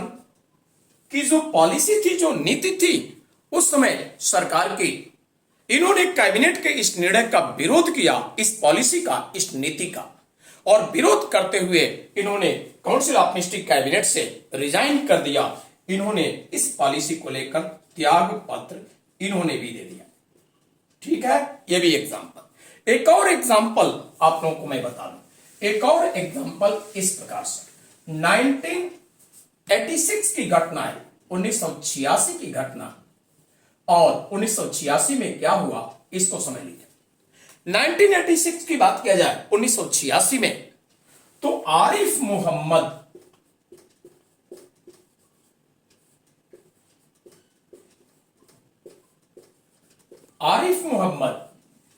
की जो पॉलिसी थी, जो नीति थी उस समय सरकार की, इन्होंने कैबिनेट के इस निर्णय का विरोध किया, इस पॉलिसी का, इस नीति का। और विरोध करते हुए इन्होंने काउंसिल ऑफ मिनिस्ट्री कैबिनेट से रिजाइन कर दिया। इन्होंने इस पॉलिसी को लेकर त्याग पत्र इन्होंने भी दे दिया। ठीक है, ये भी एग्जाम्पल। एक और एग्जाम्पल आप लोगों को मैं बता दूं। एक और एग्जाम्पल इस प्रकार से 1986 की घटना है, 1986 की घटना। और 1986 में क्या हुआ इसको समझ लीजिए। 1986 की बात किया जाए 1986 में, तो आरिफ मोहम्मद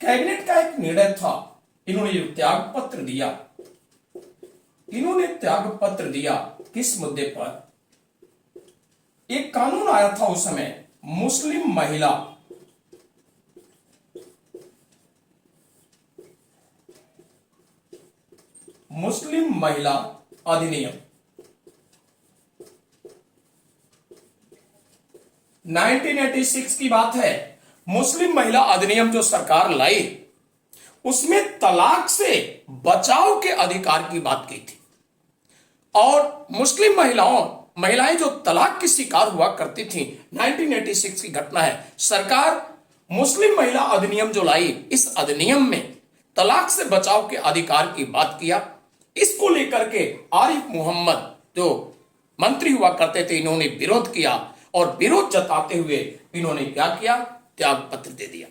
कैबिनेट का एक निर्णय था, इन्होंने त्याग पत्र दिया। इन्होंने त्याग पत्र दिया किस मुद्दे पर? एक कानून आया था उस समय, मुस्लिम महिला अधिनियम 1986 की बात है। मुस्लिम महिला अधिनियम जो सरकार लाई, उसमें तलाक से बचाव के अधिकार की बात की थी। और मुस्लिम महिलाएं जो तलाक की शिकार हुआ करती थी, 1986 की घटना है। सरकार मुस्लिम महिला अधिनियम जो लाई, इस अधिनियम में तलाक से बचाव के अधिकार की बात किया। इसको लेकर के आरिफ मोहम्मद जो मंत्री हुआ करते थे, इन्होंने विरोध किया और विरोध जताते हुए इन्होंने क्या किया? त्याग पत्र दे दिया।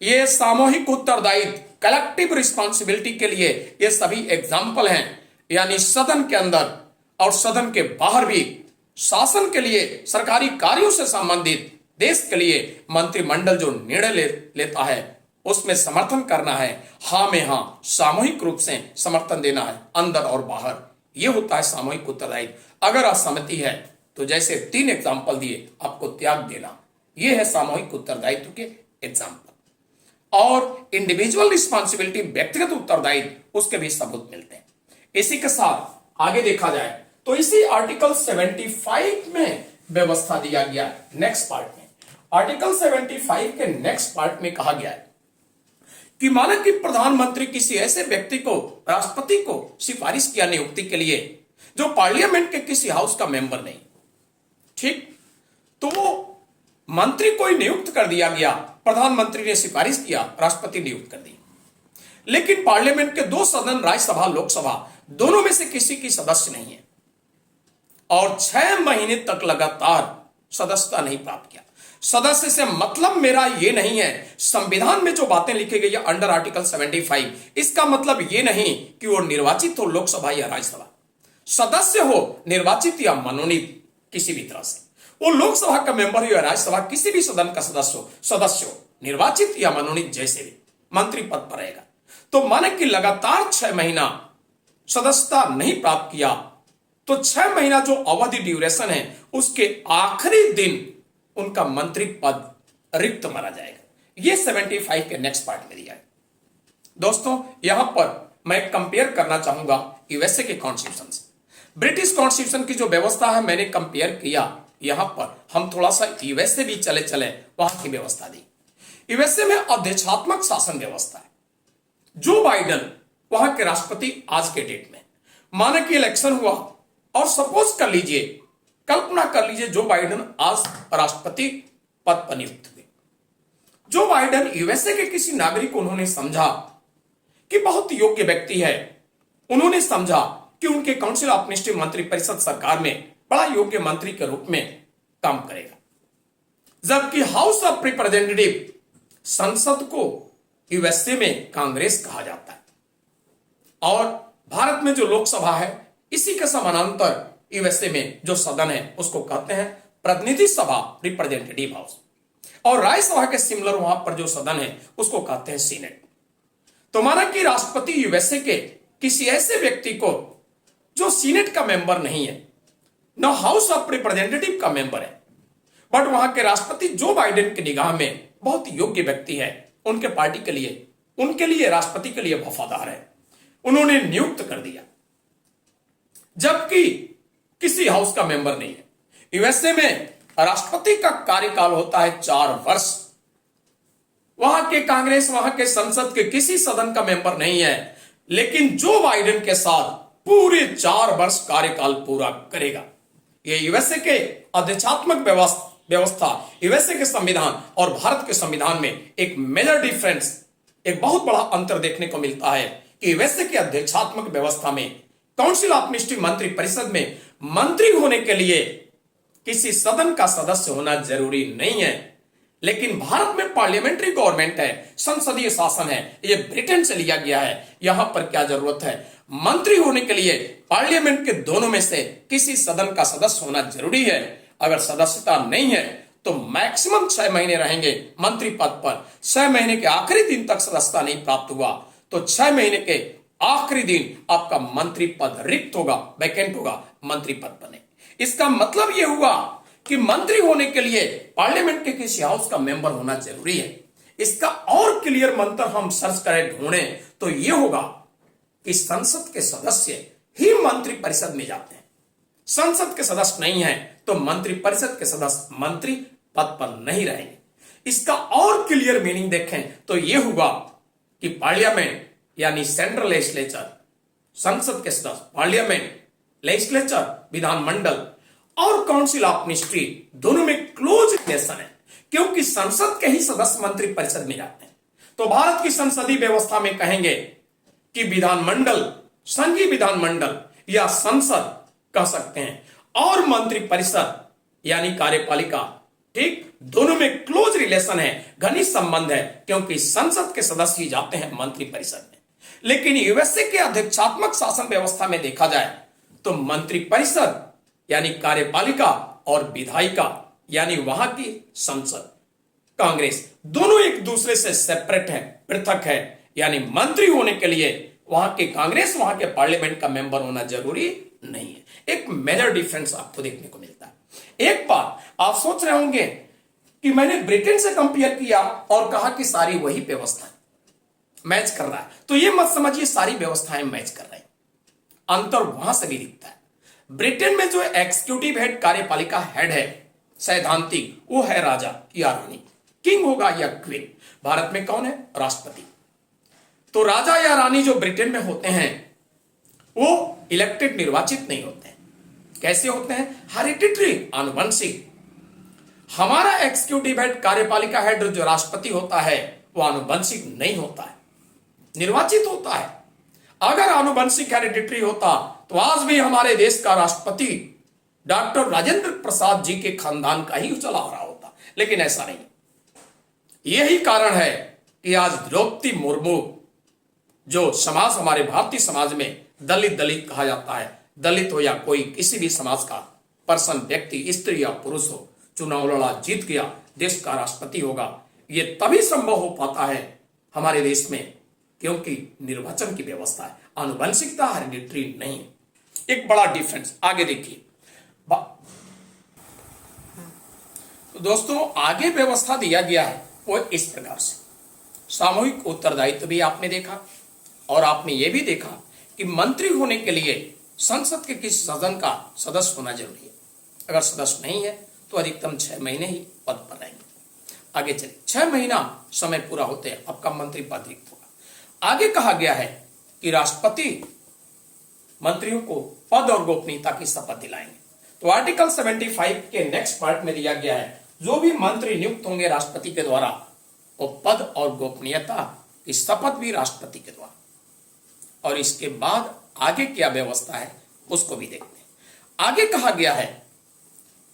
ये सामूहिक उत्तरदायित्व, कलेक्टिव रिस्पॉन्सिबिलिटी के लिए ये सभी एग्जाम्पल हैं। यानी सदन के अंदर और सदन के बाहर भी शासन के लिए, सरकारी कार्यों से संबंधित देश के लिए मंत्रिमंडल जो निर्णय लेता है उसमें समर्थन करना है। हाँ में हाँ, सामूहिक रूप से समर्थन देना है, अंदर और बाहर। यह होता है सामूहिक उत्तरदायित्व। अगर असहमति है तो जैसे 3 एग्जाम्पल दिए, आपको त्याग देना। यह है सामूहिक उत्तरदायित्व के एग्जाम्पल। और इंडिविजुअल रिस्पॉन्सिबिलिटी, व्यक्तिगत उत्तरदायित्व, उसके भी सबूत मिलते हैं। इसी के साथ आगे देखा जाए तो इसी आर्टिकल 75 में व्यवस्था दिया गया है। नेक्स्ट पार्ट में आर्टिकल 75 के नेक्स्ट पार्ट में कहा गया है कि माना कि प्रधानमंत्री किसी ऐसे व्यक्ति को, राष्ट्रपति को सिफारिश किया नियुक्ति के लिए जो पार्लियामेंट के किसी हाउस का मेंबर नहीं, ठीक, तो वो मंत्री को ही नियुक्त कर दिया गया, प्रधानमंत्री ने सिफारिश किया, राष्ट्रपति नियुक्त कर दी, लेकिन पार्लियामेंट के दो सदन, राज्यसभा लोकसभा, दोनों में से किसी की सदस्य नहीं है और 6 महीने तक लगातार सदस्यता नहीं प्राप्त किया। सदस्य से मतलब मेरा यह नहीं है, संविधान में जो बातें लिखी गई है अंडर आर्टिकल 75, इसका मतलब यह नहीं कि वो निर्वाचित हो लोकसभा या राज्यसभा, सदस्य हो निर्वाचित या मनोनीत किसी भी तरह से, वो लोकसभा का मेंबर हो या राज्यसभा किसी भी सदन का सदस्य हो निर्वाचित या मनोनीत, जैसे भी मंत्री पद पर रहेगा। तो माने कि लगातार 6 महीना सदस्यता नहीं प्राप्त किया, तो 6 महीना जो अवधि ड्यूरेशन है उसके आखिरी दिन उनका मंत्री पद रिक्त माना जाएगा। यह 75 के नेक्स्ट पार्ट में दिया है। दोस्तों यहां पर मैं कंपेयर करना चाहूंगा यूएसए के कॉन्स्टिट्यूशन से। ब्रिटिश कॉन्स्टिट्यूशन की जो व्यवस्था है मैंने कंपेयर किया, यहां पर हम थोड़ा सा यूएसए भी चले वहां की व्यवस्था दी। यूएसए में अध्यक्षात्मक शासन व्यवस्था है। जो बाइडेन वहां के राष्ट्रपति आज के डेट में, माना कि इलेक्शन हुआ और सपोज कर लीजिए, कल्पना कर लीजिए जो बाइडेन आज राष्ट्रपति पद पर नियुक्त हुए। जो बाइडेन यूएसए के किसी नागरिक को उन्होंने समझा कि बहुत योग्य व्यक्ति है, उन्होंने समझा कि उनके काउंसिल ऑफ मिनिस्ट्री मंत्रिपरिषद सरकार में बड़ा योग्य मंत्री के रूप में काम करेगा, जबकि हाउस ऑफ रिप्रेजेंटेटिव, संसद को यूएसए में कांग्रेस कहा जाता है और भारत में जो लोकसभा है इसी के समानांतर यूएसए में जो सदन है उसको कहते हैं प्रतिनिधि सभा, रिप्रेजेंटेटिव हाउस, और राज्यसभा के सिमिलर वहां पर जो सदन है उसको कहते हैं सीनेट। तो माना कि राष्ट्रपति यूएसए के किसी ऐसे व्यक्ति को जो सीनेट का मेंबर नहीं है, न हाउस ऑफ रिप्रेजेंटेटिव का मेंबर है, बट वहां के राष्ट्रपति जो बाइडेन की निगाह में बहुत योग्य व्यक्ति है, उनके पार्टी के लिए, उनके लिए, राष्ट्रपति के लिए वफादार है, उन्होंने नियुक्त कर दिया, जबकि किसी हाउस का मेंबर नहीं है। यूएसए में राष्ट्रपति का कार्यकाल होता है 4 वर्ष। वहां के कांग्रेस, वहां के संसद के किसी सदन का मेंबर नहीं है, लेकिन जो बाइडेन के साथ पूरे 4 वर्ष कार्यकाल पूरा करेगा। यह यूएसए के अध्यक्षात्मक व्यवस्था, यूएसए के संविधान और भारत के संविधान में एक मेजर डिफरेंस, एक बहुत बड़ा अंतर देखने को मिलता है कि यूएसए के अध्यक्षात्मक व्यवस्था में काउंसिल ऑफ मिनिस्ट्री मंत्रिपरिषद में मंत्री होने के लिए किसी सदन का सदस्य होना जरूरी नहीं है, लेकिन भारत में पार्लियामेंट्री गवर्नमेंट है, संसदीय शासन है, यह ब्रिटेन से लिया गया है। यहां पर क्या जरूरत है, मंत्री होने के लिए पार्लियामेंट के दोनों में से किसी सदन का सदस्य होना जरूरी है। अगर सदस्यता नहीं है तो मैक्सिमम 6 महीने रहेंगे मंत्री पद पर। 6 महीने के आखिरी दिन तक सदस्यता नहीं प्राप्त हुआ तो 6 महीने के आखिरी दिन आपका मंत्री पद रिक्त होगा, वैकेंट होगा, मंत्री पद बने। इसका मतलब यह हुआ कि मंत्री होने के लिए पार्लियामेंट के किसी हाउस का मेंबर होना जरूरी है। इसका और क्लियर मंत्र हम सर्च करें, ढूंढें तो यह होगा कि संसद के सदस्य ही मंत्री परिषद में जाते हैं। संसद के सदस्य नहीं है तो मंत्री परिषद के सदस्य मंत्री पद पर नहीं रहेंगे। इसका और क्लियर मीनिंग देखें तो यह हुआ कि पार्लियामेंट यानी सेंट्रल लेजिस्लेचर, संसद के सदस्य, पार्लियामेंट, लेजिस्लेचर, विधानमंडल और काउंसिल ऑफ मिनिस्ट्री दोनों में क्लोज रिलेशन है, क्योंकि संसद के ही सदस्य मंत्री परिषद में जाते हैं। तो भारत की संसदीय व्यवस्था में कहेंगे कि विधानमंडल, संघीय विधानमंडल या संसद कह सकते हैं, और मंत्री परिषद यानी कार्यपालिका, ठीक, दोनों में क्लोज रिलेशन है, घनिष्ठ संबंध है, क्योंकि संसद के सदस्य ही जाते हैं मंत्री परिषद में। लेकिन यूएसए के अध्यक्षात्मक शासन व्यवस्था में देखा जाए तो मंत्री परिषद यानी कार्यपालिका और विधायिका यानी वहां की संसद, कांग्रेस, दोनों एक दूसरे से सेपरेट है, पृथक है। यानी मंत्री होने के लिए वहां के कांग्रेस, वहां के पार्लियामेंट का मेंबर होना जरूरी नहीं है। एक मेजर डिफरेंस आपको देखने को मिलता है। एक बात आप सोच रहे होंगे कि मैंने ब्रिटेन से कंपेयर किया और कहा कि सारी वही व्यवस्थाएं मैच कर रहा है, तो ये मत समझिए सारी व्यवस्थाएं मैच कर रही, अंतर वहां से भी दिखता है। ब्रिटेन में जो एक्सिक्यूटिव हेड, कार्यपालिका हेड है, सैद्धांतिक, वो है राजा या रानी, किंग होगा या क्वीन। भारत में कौन है? राष्ट्रपति। तो राजा या रानी जो ब्रिटेन में होते हैं वो इलेक्टेड, निर्वाचित नहीं होते हैं। कैसे होते हैं? हेरिडिटरी, आनुवंशिक। हमारा एक्सिक्यूटिव हेड, कार्यपालिका हेड जो राष्ट्रपति होता है वो आनुवंशिक नहीं होता है, निर्वाचित होता है। अगर आनुवंशिक हेरिडिटरी होता तो आज भी हमारे देश का राष्ट्रपति डॉक्टर राजेंद्र प्रसाद जी के खानदान का ही चला रहा होता, लेकिन ऐसा नहीं। यही कारण है कि आज द्रौपदी मुर्मू, जो समाज हमारे भारतीय समाज में दलित कहा जाता है, दलित हो या कोई किसी भी समाज का पर्सन, व्यक्ति, स्त्री या पुरुष हो, चुनाव लड़ा, जीत गया, देश का राष्ट्रपति होगा, ये तभी संभव हो पाता है हमारे देश में क्योंकि निर्वाचन की व्यवस्था है, आनुवंशिकता, हेरिडिटरी नहीं। एक बड़ा डिफरेंस। आगे देखिए, तो दोस्तों आगे व्यवस्था दिया गया है वो इस प्रकार से। सामूहिक उत्तरदायित्व भी आपने देखा और आपने ये भी देखा कि मंत्री होने के लिए संसद के किस सदन का सदस्य होना जरूरी है। अगर सदस्य नहीं है तो अधिकतम 6 महीने ही पद पर रहेंगे। आगे चलिए, 6 महीना समय पूरा होते हैं आपका मंत्री पद रिक्त होगा। आगे कहा गया है कि राष्ट्रपति मंत्रियों को पद और गोपनीयता की शपथ दिलाएंगे। तो आर्टिकल 75 के नेक्स्ट पार्ट में दिया गया है जो भी मंत्री नियुक्त होंगे राष्ट्रपति के द्वारा वो पद और गोपनीयता की शपथ भी राष्ट्रपति के द्वारा। और इसके बाद आगे क्या व्यवस्था है उसको भी देखते हैं। आगे कहा गया है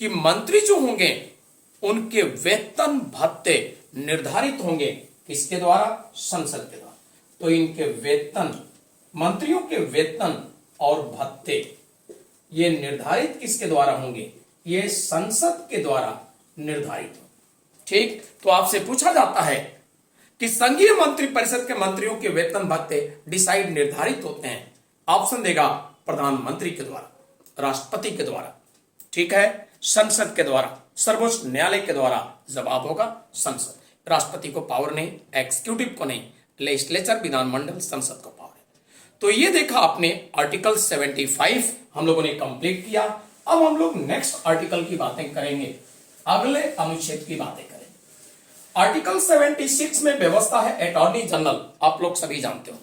कि मंत्री जो होंगे उनके वेतन भत्ते निर्धारित होंगे किसके द्वारा? संसद के द्वारा। तो इनके वेतन, मंत्रियों के वेतन और भत्ते ये निर्धारित किसके द्वारा होंगे? ये संसद के द्वारा निर्धारित हो। ठीक, तो आपसे पूछा जाता है कि संघीय मंत्री परिषद के मंत्रियों के वेतन भत्ते डिसाइड, निर्धारित होते हैं। ऑप्शन देगा प्रधानमंत्री के द्वारा, राष्ट्रपति के द्वारा, ठीक है, संसद के द्वारा, सर्वोच्च न्यायालय के द्वारा। जवाब होगा संसद। राष्ट्रपति को पावर नहीं, एक्सिक्यूटिव को नहीं, लेजिस्लेचर विधानमंडल, संसद को पावर है। तो ये देखा आपने आर्टिकल 75 हम लोगों ने कंप्लीट किया। अब हम लोग नेक्स्ट आर्टिकल की बातें करेंगे, अगले अनुच्छेद की बातें करेंगे। आर्टिकल 76 में व्यवस्था है अटॉर्नी जनरल, आप लोग सभी जानते हो।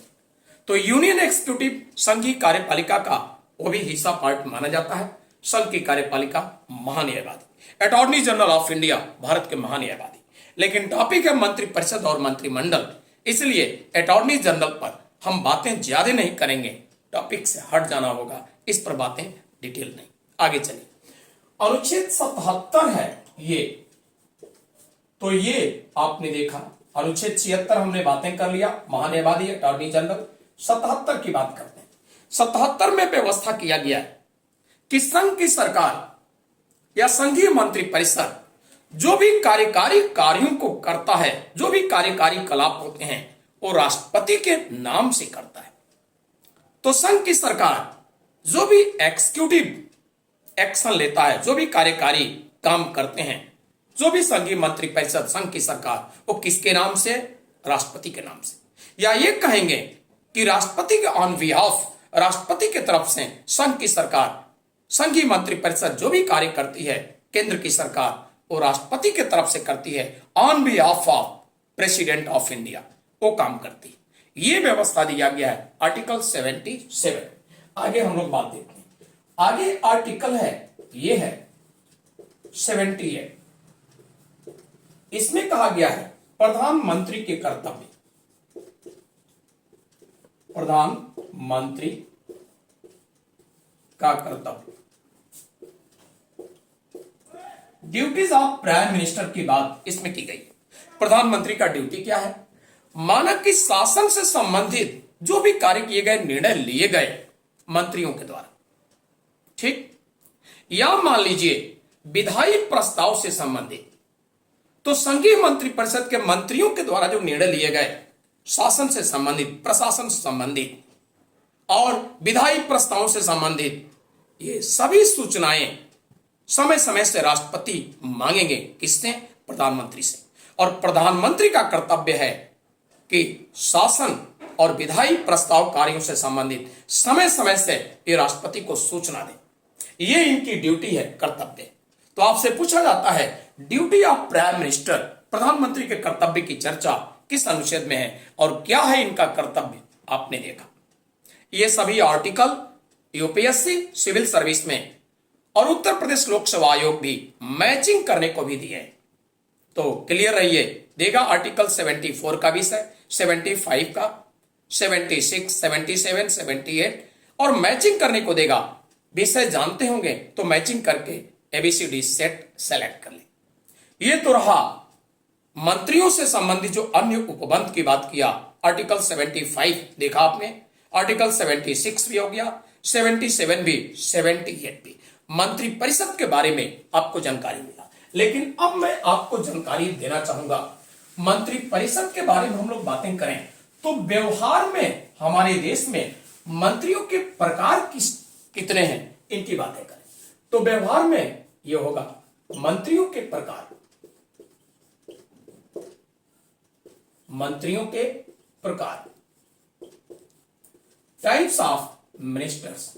तो यूनियन एक्सिक्यूटिव संघीय कार्यपालिका का वो भी हिस्सा पार्ट माना जाता है। संघ की कार्यपालिका महान्यायवादी, अटॉर्नी जनरल ऑफ इंडिया भारत के महान्यायवादी। लेकिन टॉपिक है मंत्रिपरिषद और मंत्रिमंडल, इसलिए अटॉर्नी जनरल पर हम बातें ज्यादा नहीं करेंगे, टॉपिक से हट जाना होगा, इस पर बातें डिटेल नहीं। आगे चलिए, अनुच्छेद 77 है ये, तो ये आपने देखा। अनुच्छेद 76 हमने बातें कर लिया, महान्यायवादी, अटॉर्नी जनरल। 77 की बात करते हैं। 77 में व्यवस्था किया गया है कि संघ की सरकार या संघीय मंत्रिपरिषद जो भी कार्यकारी कार्यों को करता है, जो भी कार्यकारी कलाप होते हैं वो राष्ट्रपति के नाम से करता है। तो संघ की सरकार जो भी एक्सिक्यूटिव एक्शन लेता है, जो भी कार्यकारी काम करते हैं, जो भी संघीय मंत्रिपरिषद, संघ की सरकार, वो किसके नाम से? राष्ट्रपति के नाम से। या ये कहेंगे कि राष्ट्रपति के ऑन बिहाफ, राष्ट्रपति की तरफ से संघ की सरकार, संघीय मंत्रिपरिषद जो भी कार्य करती है, केंद्र की सरकार वो राष्ट्रपति की तरफ से करती है, on behalf of president of India वो काम करती है। ये व्यवस्था दिया गया है आर्टिकल 77। आगे हम लोग बात देखते हैं। आगे आर्टिकल है, ये है 78। इसमें कहा गया है प्रधानमंत्री के कर्तव्य, प्रधानमंत्री का कर्तव्य, ड्यूटीज ऑफ प्राइम मिनिस्टर की बात इसमें की गई। प्रधानमंत्री का ड्यूटी क्या है? माना कि शासन से संबंधित जो भी कार्य किए गए, निर्णय लिए गए मंत्रियों के द्वारा, ठीक, या मान लीजिए विधायी प्रस्ताव से संबंधित, तो संघीय मंत्रिपरिषद के मंत्रियों के द्वारा जो निर्णय लिए गए शासन से संबंधित, प्रशासन से संबंधित और विधायी प्रस्तावों से संबंधित, ये सभी सूचनाएं समय समय से राष्ट्रपति मांगेंगे। किससे? प्रधानमंत्री से, और प्रधानमंत्री का कर्तव्य है कि शासन और विधायी प्रस्ताव कार्यों से संबंधित समय समय से ये राष्ट्रपति को सूचना दे। ये इनकी ड्यूटी है, कर्तव्य। तो आपसे पूछा जाता है ड्यूटी ऑफ प्राइम मिनिस्टर, प्रधानमंत्री के कर्तव्य की चर्चा किस अनुच्छेद में है और क्या है इनका कर्तव्य, आपने देखा। ये सभी आर्टिकल यूपीएससी सिविल सर्विस में और उत्तर प्रदेश लोक सेवा आयोग भी मैचिंग करने को भी दिए हैं। तो क्लियर रहिए, देगा आर्टिकल 74 का विषय, 75 का, 76, 77, 78 और मैचिंग करने को देगा। विषय जानते होंगे तो मैचिंग करके एबीसीडी सेट सेलेक्ट कर ले। ये तो रहा मंत्रियों से संबंधित जो अन्य उपबंध की बात किया, आर्टिकल 75 देखा आपने, आर्टिकल 76 भी हो गया, 77 भी, 78 भी। मंत्री परिषद के बारे में आपको जानकारी मिला, लेकिन अब मैं आपको जानकारी देना चाहूंगा मंत्री परिषद के बारे में। हम लोग बातें करें तो व्यवहार में हमारे देश में मंत्रियों के प्रकार कितने हैं, इनकी बातें करें तो व्यवहार में यह होगा मंत्रियों के प्रकार, मंत्रियों के प्रकार, टाइप्स ऑफ मिनिस्टर्स।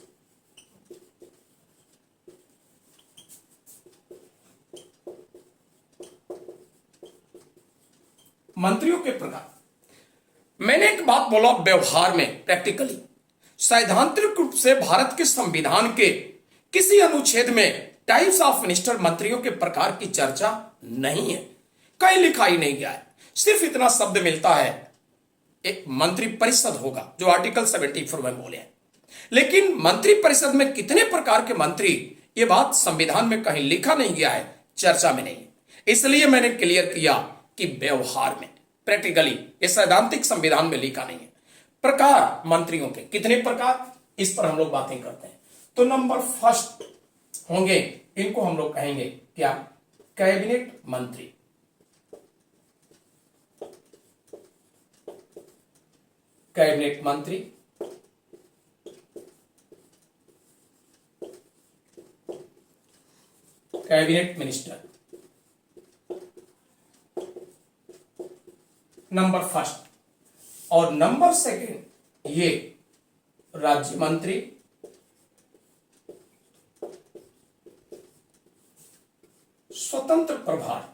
मंत्रियों के प्रकार, मैंने एक बात बोला व्यवहार में, प्रैक्टिकली सैद्धांतिक रूप से भारत के संविधान के किसी अनुच्छेद में टाइप्स ऑफ मिनिस्टर, मंत्रियों के प्रकार की चर्चा नहीं है, कहीं लिखा ही नहीं गया है। सिर्फ इतना शब्द मिलता है एक मंत्री परिषद होगा, जो आर्टिकल 74 में बोले हैं। लेकिन मंत्री परिषद में कितने प्रकार के मंत्री, ये बात संविधान में कहीं लिखा नहीं गया है, चर्चा में नहीं है। इसलिए मैंने क्लियर किया कि व्यवहार में, प्रैक्टिकली ये सैद्धांतिक संविधान में लिखा नहीं है। प्रकार मंत्रियों के कितने प्रकार, इस पर हम लोग बातें करते हैं। तो नंबर फर्स्ट होंगे, इनको हम लोग कहेंगे क्या, कैबिनेट मंत्री। कैबिनेट मंत्री, कैबिनेट मिनिस्टर, नंबर फर्स्ट। और नंबर सेकंड ये राज्य मंत्री, स्वतंत्र प्रभार,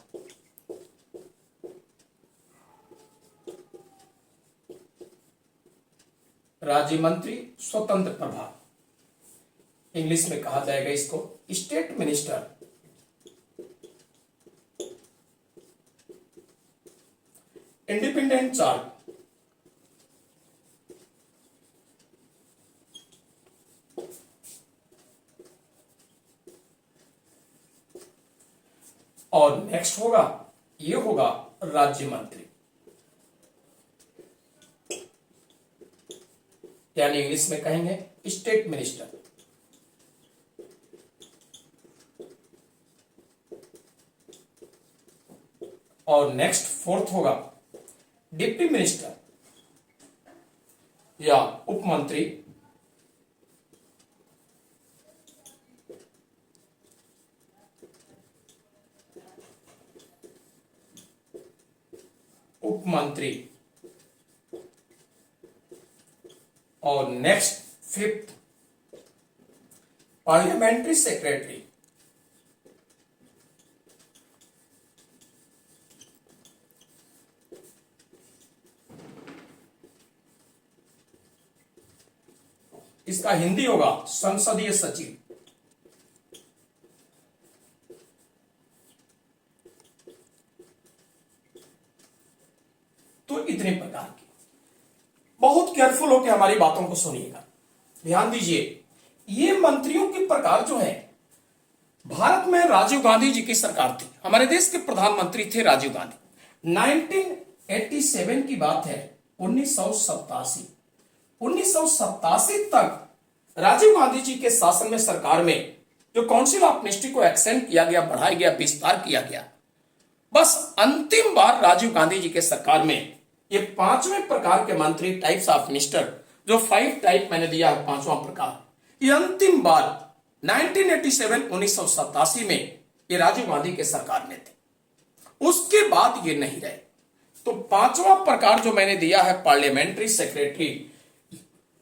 राज्य मंत्री स्वतंत्र प्रभार, इंग्लिश में कहा जाएगा इसको स्टेट मिनिस्टर। इंडिपेंडेंट चार्ज, और नेक्स्ट होगा, ये होगा राज्य मंत्री, यानी इंग्लिश में कहेंगे स्टेट मिनिस्टर। और नेक्स्ट फोर्थ होगा डिप्टी मिनिस्टर या उप मंत्री, उप मंत्री। और नेक्स्ट फिफ्थ पार्लियामेंट्री सेक्रेटरी। इसका हिंदी होगा संसदीय सचिव। तो इतने प्रकार की, बहुत केयरफुल होकर हमारी बातों को सुनिएगा, ध्यान दीजिए। ये मंत्रियों के प्रकार जो है, भारत में राजीव गांधी जी की सरकार थी, हमारे देश के प्रधानमंत्री थे राजीव गांधी। 1987 की बात है, 1987 तक राजीव गांधी जी के शासन में, सरकार में जो काउंसिल ऑफ मिनिस्ट्री को एक्सटेंड किया गया, बढ़ाया गया, विस्तार किया गया। बस अंतिम बार राजीव गांधी जी के सरकार में ये पांचवें प्रकार के मंत्री, टाइप्स ऑफ मिनिस्टर, जो 5 टाइप मैंने दिया है, पांचवा प्रकार, ये अंतिम बार 1987 में ये राजीव गांधी के सरकार में थे। उसके बाद ये नहीं रहे। तो पांचवा प्रकार जो मैंने दिया है पार्लियामेंट्री सेक्रेटरी,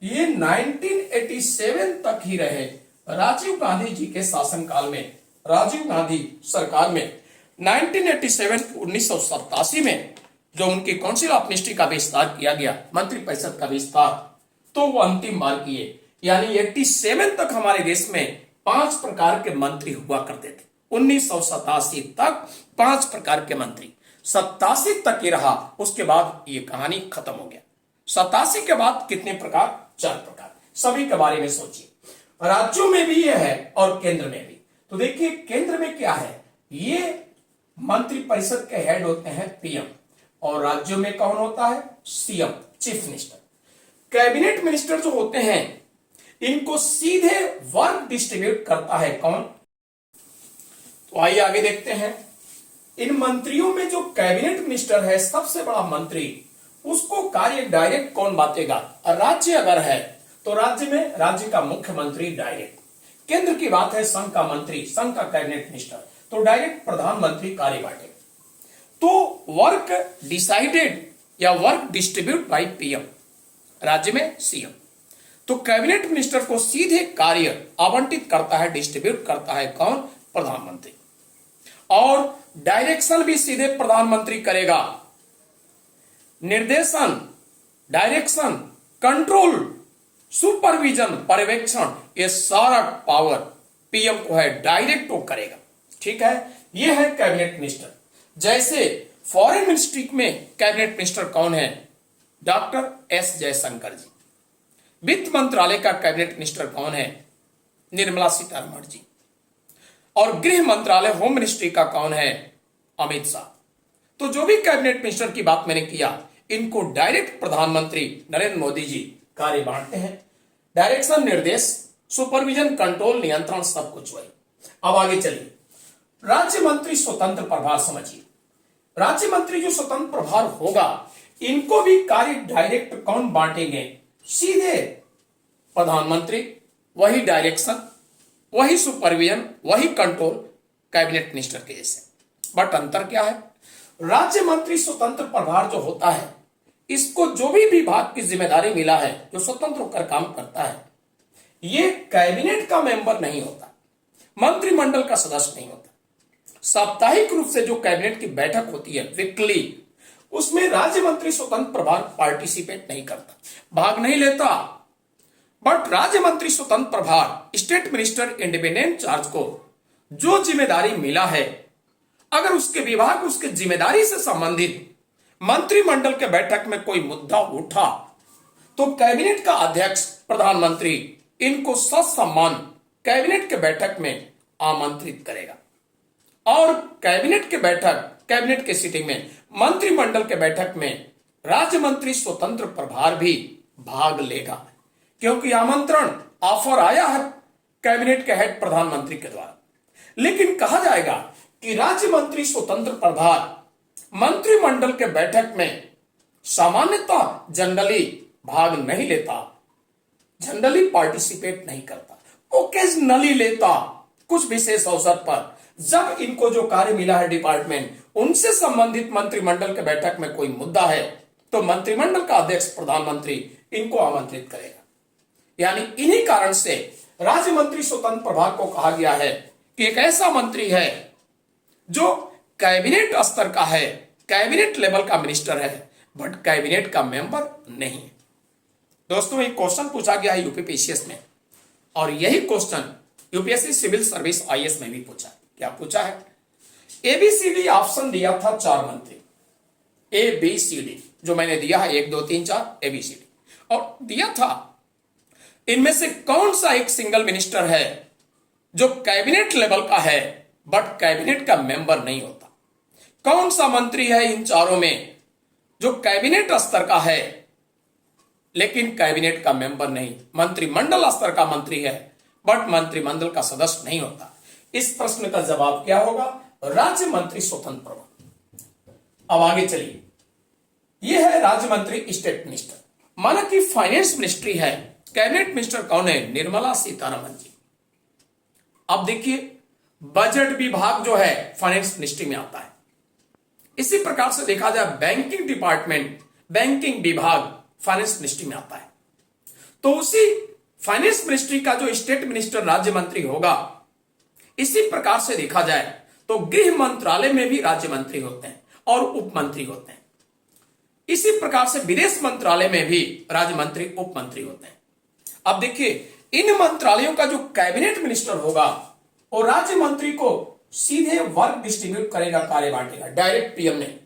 ये 1987 तक ही रहे। राजीव गांधी जी के शासनकाल में, राजीव गांधी सरकार में 1987 में जो उनकी काउंसिल ऑफ मिनिस्ट्री का विस्तार किया गया, मंत्रिपरिषद का विस्तार, तो वो अंतिम बार किए। यानी 87 तक हमारे देश में 5 प्रकार के मंत्री हुआ करते थे। 1987 तक 5 प्रकार के मंत्री, 87 तक ही रहा, उसके बाद ये कहानी खत्म हो गया। 87 के बाद कितने प्रकार? 4 प्रकार। सभी के बारे में सोचिए। राज्यों में भी ये है और केंद्र में भी। तो देखिए केंद्र में क्या है, ये मंत्रिपरिषद के हेड होते हैं पीएम, और राज्यों में कौन होता है? CM, chief minister. Cabinet minister जो होते हैं इनको सीधे वर्क डिस्ट्रीब्यूट करता है कौन? तो आइए आगे देखते हैं। इन मंत्रियों में जो कैबिनेट मिनिस्टर है, सबसे बड़ा मंत्री, उसको कार्य डायरेक्ट कौन बांटेगा? राज्य अगर है तो राज्य में राज्य का मुख्यमंत्री डायरेक्ट। केंद्र की बात है, संघ का मंत्री, संघ का कैबिनेट मिनिस्टर, तो डायरेक्ट प्रधानमंत्री कार्य बांटेगा। तो वर्क डिसाइडेड या वर्क डिस्ट्रीब्यूट बाय पीएम, राज्य में सीएम। तो कैबिनेट मिनिस्टर को सीधे कार्य आवंटित करता है, डिस्ट्रीब्यूट करता है कौन? प्रधानमंत्री। और डायरेक्शन भी सीधे प्रधानमंत्री करेगा। निर्देशन, डायरेक्शन, कंट्रोल, सुपरविजन, पर्यवेक्षण, ये सारा पावर पीएम को है, डायरेक्ट वो करेगा। ठीक है, ये है कैबिनेट मिनिस्टर। जैसे फॉरेन मिनिस्ट्री में कैबिनेट मिनिस्टर कौन है? डॉक्टर एस जयशंकर जी। वित्त मंत्रालय का कैबिनेट मिनिस्टर कौन है? निर्मला सीतारमण जी। और गृह मंत्रालय, होम मिनिस्ट्री का कौन है? अमित शाह। तो जो भी कैबिनेट मिनिस्टर की बात मैंने किया, इनको डायरेक्ट प्रधानमंत्री नरेंद्र मोदी जी कार्य बांटते हैं। डायरेक्शन, निर्देश, सुपरविजन, कंट्रोल, नियंत्रण, सब कुछ वही। अब आगे चलिए। राज्य मंत्री स्वतंत्र प्रभार समझिए। राज्य मंत्री जो स्वतंत्र प्रभार होगा, इनको भी कार्य डायरेक्ट कौन बांटेंगे? सीधे प्रधानमंत्री। वही डायरेक्शन, वही सुपरविजन, वही कंट्रोल कैबिनेट मिनिस्टर के जैसे। बट अंतर क्या है? राज्य मंत्री स्वतंत्र प्रभार जो होता है, इसको जो भी विभाग की जिम्मेदारी मिला है, जो स्वतंत्र होकर काम करता है, ये कैबिनेट का मेंबर नहीं होता, मंत्रिमंडल का सदस्य नहीं होता। साप्ताहिक रूप से जो कैबिनेट की बैठक होती है, वीकली, उसमें राज्य मंत्री स्वतंत्र प्रभार पार्टिसिपेट नहीं करता, भाग नहीं लेता। बट राज्य मंत्री स्वतंत्र प्रभार, स्टेट मिनिस्टर इंडिपेंडेंट चार्ज को जो जिम्मेदारी मिला है, अगर उसके विभाग, उसके जिम्मेदारी से संबंधित मंत्रिमंडल के बैठक में कोई मुद्दा उठा, तो कैबिनेट का अध्यक्ष, प्रधानमंत्री, इनको ससम्मान कैबिनेट के बैठक में आमंत्रित करेगा। और कैबिनेट के बैठक, कैबिनेट के सीटिंग में, मंत्रिमंडल के बैठक में राज्य मंत्री स्वतंत्र प्रभार भी भाग लेगा, क्योंकि आमंत्रण, ऑफर आया है कैबिनेट के हेड प्रधानमंत्री के द्वारा। लेकिन कहा जाएगा कि राज्य मंत्री स्वतंत्र प्रभार मंत्रिमंडल के बैठक में सामान्यतः जनरली भाग नहीं लेता, जनरली पार्टिसिपेट नहीं करता, ओकेजनली लेता, कुछ विशेष अवसर पर, जब इनको जो कार्य मिला है डिपार्टमेंट, उनसे संबंधित मंत्रिमंडल के बैठक में कोई मुद्दा है, तो मंत्रिमंडल का अध्यक्ष, प्रधानमंत्री, इनको आमंत्रित करेगा। यानी इन्हीं कारण से राज्य मंत्री स्वतंत्र प्रभार को कहा गया है कि एक ऐसा मंत्री है जो कैबिनेट स्तर का है, कैबिनेट लेवल का मिनिस्टर है, बट कैबिनेट का मेंबर नहीं है। दोस्तों, एक क्वेश्चन पूछा गया है यूपीपीसीएस में, और यही question UPSC civil service IAS में भी पूछा है। क्या पूछा है? एबीसीडी ऑप्शन दिया था 4 मंत्री, एबीसीडी जो मैंने दिया है 1 2 3 4 एबीसीडी, और दिया था इनमें से कौन सा एक सिंगल मिनिस्टर है जो कैबिनेट लेवल का है बट कैबिनेट का मेंबर नहीं होता? कौन सा मंत्री है इन चारों में जो कैबिनेट स्तर का है लेकिन कैबिनेट का मेंबर नहीं, मंत्रिमंडल स्तर का मंत्री है बट मंत्रिमंडल का सदस्य नहीं होता? इस प्रश्न का जवाब क्या होगा? राज्य मंत्री स्वतंत्र प्रभार। अब आगे चलिए। यह है राज्य मंत्री, स्टेट मिनिस्टर। माना कि फाइनेंस मिनिस्ट्री है, कैबिनेट मिनिस्टर कौन है? निर्मला सीतारमण जी। अब देखिए, बजट विभाग जो है फाइनेंस मिनिस्ट्री में आता है, इसी प्रकार से देखा जाए बैंकिंग डिपार्टमेंट, बैंकिंग विभाग फाइनेंस मिनिस्ट्री में आता है। तो उसी फाइनेंस मिनिस्ट्री का जो स्टेट मिनिस्टर राज्य मंत्री होगा, इसी प्रकार से देखा जाए तो गृह मंत्रालय में भी राज्य मंत्री होते हैं और उप मंत्री होते हैं। इसी प्रकार से विदेश मंत्रालय में भी राज्य मंत्री उप मंत्री होते हैं। अब देखिए, इन मंत्रालयों का जो कैबिनेट मिनिस्टर होगा वो राज्य मंत्री को सीधे वर्क डिस्ट्रीब्यूट करेगा, कार्य बांटेगा, डायरेक्ट पीएम ने।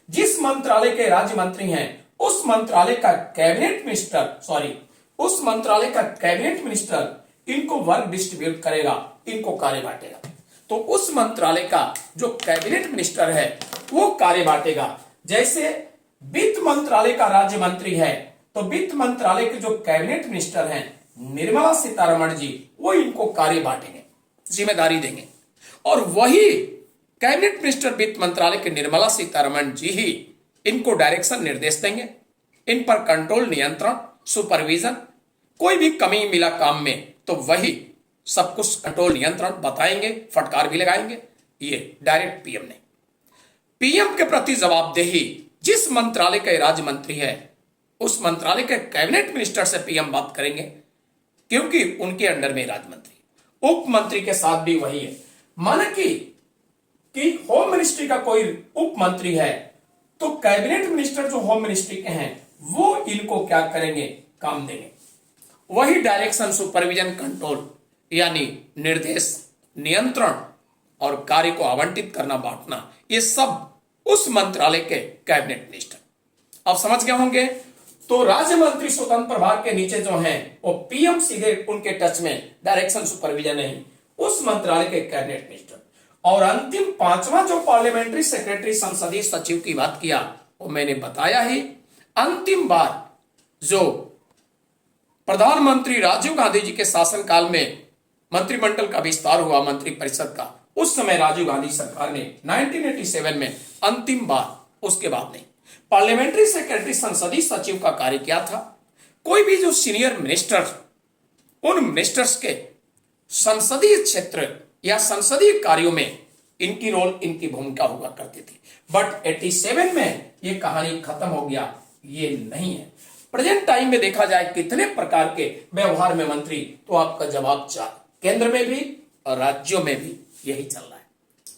जिस मंत्रालय के राज्य मंत्री हैं उस मंत्रालय का कैबिनेट मिनिस्टर इनको वर्क डिस्ट्रीब्यूट करेगा, इनको कार्य बांटेगा। तो उस मंत्रालय का जो कैबिनेट मिनिस्टर है वो कार्य बांटेगा। जैसे वित्त मंत्रालय का राज्य मंत्री है तो वित्त मंत्रालय के जो कैबिनेट मिनिस्टर हैं निर्मला सीतारमण जी, वो इनको कार्य बांटेंगे, जिम्मेदारी देंगे। और वही कैबिनेट मिनिस्टर वित्त मंत्रालय के निर्मला सीतारमण जी ही इनको डायरेक्शन, निर्देश देंगे। इन पर कंट्रोल, नियंत्रण, सुपरविजन, कोई भी कमी मिला काम में तो वही सब कुछ कंट्रोल, नियंत्रण बताएंगे, फटकार भी लगाएंगे। ये डायरेक्ट पीएम ने। पीएम के प्रति जवाबदेही जिस मंत्रालय के राज्य मंत्री है उस मंत्रालय के कैबिनेट मिनिस्टर से पीएम बात करेंगे, क्योंकि उनके अंडर में राज्य मंत्री। उप मंत्री के साथ भी वही है। माना कि होम मिनिस्ट्री का कोई उप मंत्री है तो कैबिनेट मिनिस्टर जो होम मिनिस्ट्री के हैं वो इनको क्या करेंगे, काम देंगे। वही डायरेक्शन, सुपरविजन, कंट्रोल यानी निर्देश, नियंत्रण और कार्य को आवंटित करना, बांटना, ये सब उस मंत्रालय के कैबिनेट मिनिस्टर। अब समझ गए होंगे। तो राज्य मंत्री स्वतंत्र प्रभार के नीचे जो हैं वो पीएम सीधे उनके टच में, डायरेक्शन, सुपरविजन नहीं, उस मंत्रालय के कैबिनेट मिनिस्टर। और अंतिम पांचवा जो पार्लियामेंट्री सेक्रेटरी, संसदीय सचिव की बात किया वो मैंने बताया ही। अंतिम बार जो प्रधानमंत्री राजीव गांधी जी के शासनकाल में मंत्रिमंडल का विस्तार हुआ, मंत्रिपरिषद का, उस समय राजीव गांधी सरकार ने 1987 में अंतिम बार, उसके बाद नहीं, पार्लियामेंट्री सेक्रेटरी, संसदीय सचिव का कार्य किया था। कोई भी जो सीनियर मिनिस्टर, उन मिनिस्टर्स के संसदीय क्षेत्र या संसदीय कार्यों में इनकी रोल, इनकी भूमिका हुआ करती थी। बट 87 में ये कहानी खत्म हो गया, ये नहीं है। प्रेजेंट टाइम में देखा जाए कितने प्रकार के व्यवहार में मंत्री, तो आपका जवाब चार, केंद्र में भी और राज्यों में भी यही चल रहा है।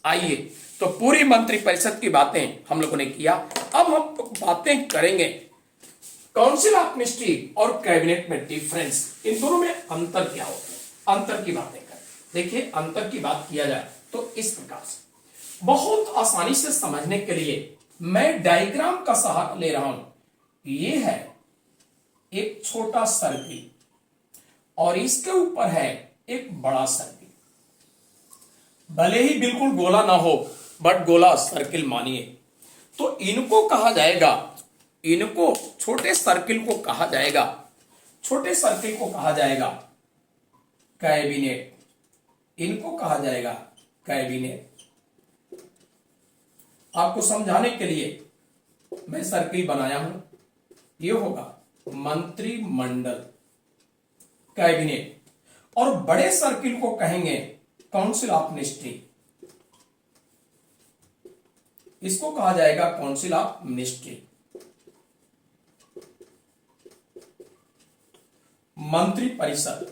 आइए, तो पूरी मंत्रिपरिषद की बातें हम लोगों ने किया। अब हम बातें करेंगे काउंसिल ऑफ मिनिस्ट्री और कैबिनेट में डिफरेंस, इन दोनों में अंतर क्या होता है, अंतर की बातें करें। देखिए, अंतर की बात किया जाए तो इस प्रकार से, बहुत आसानी से समझने के लिए मैं डायग्राम का सहारा ले रहा हूं। ये है एक छोटा सर्किल और इसके ऊपर है एक बड़ा सर्किल। भले ही बिल्कुल गोला ना हो बट गोला सर्किल मानिए। तो इनको कहा जाएगा, इनको छोटे सर्किल को कहा जाएगा, छोटे सर्किल को कहा जाएगा कैबिनेट, इनको कहा जाएगा कैबिनेट। आपको समझाने के लिए मैं सर्किल बनाया हूं, ये होगा मंत्रिमंडल, कैबिनेट। और बड़े सर्किल को कहेंगे काउंसिल ऑफ मिनिस्ट्री, इसको कहा जाएगा काउंसिल ऑफ मिनिस्ट्री, मंत्रिपरिषद।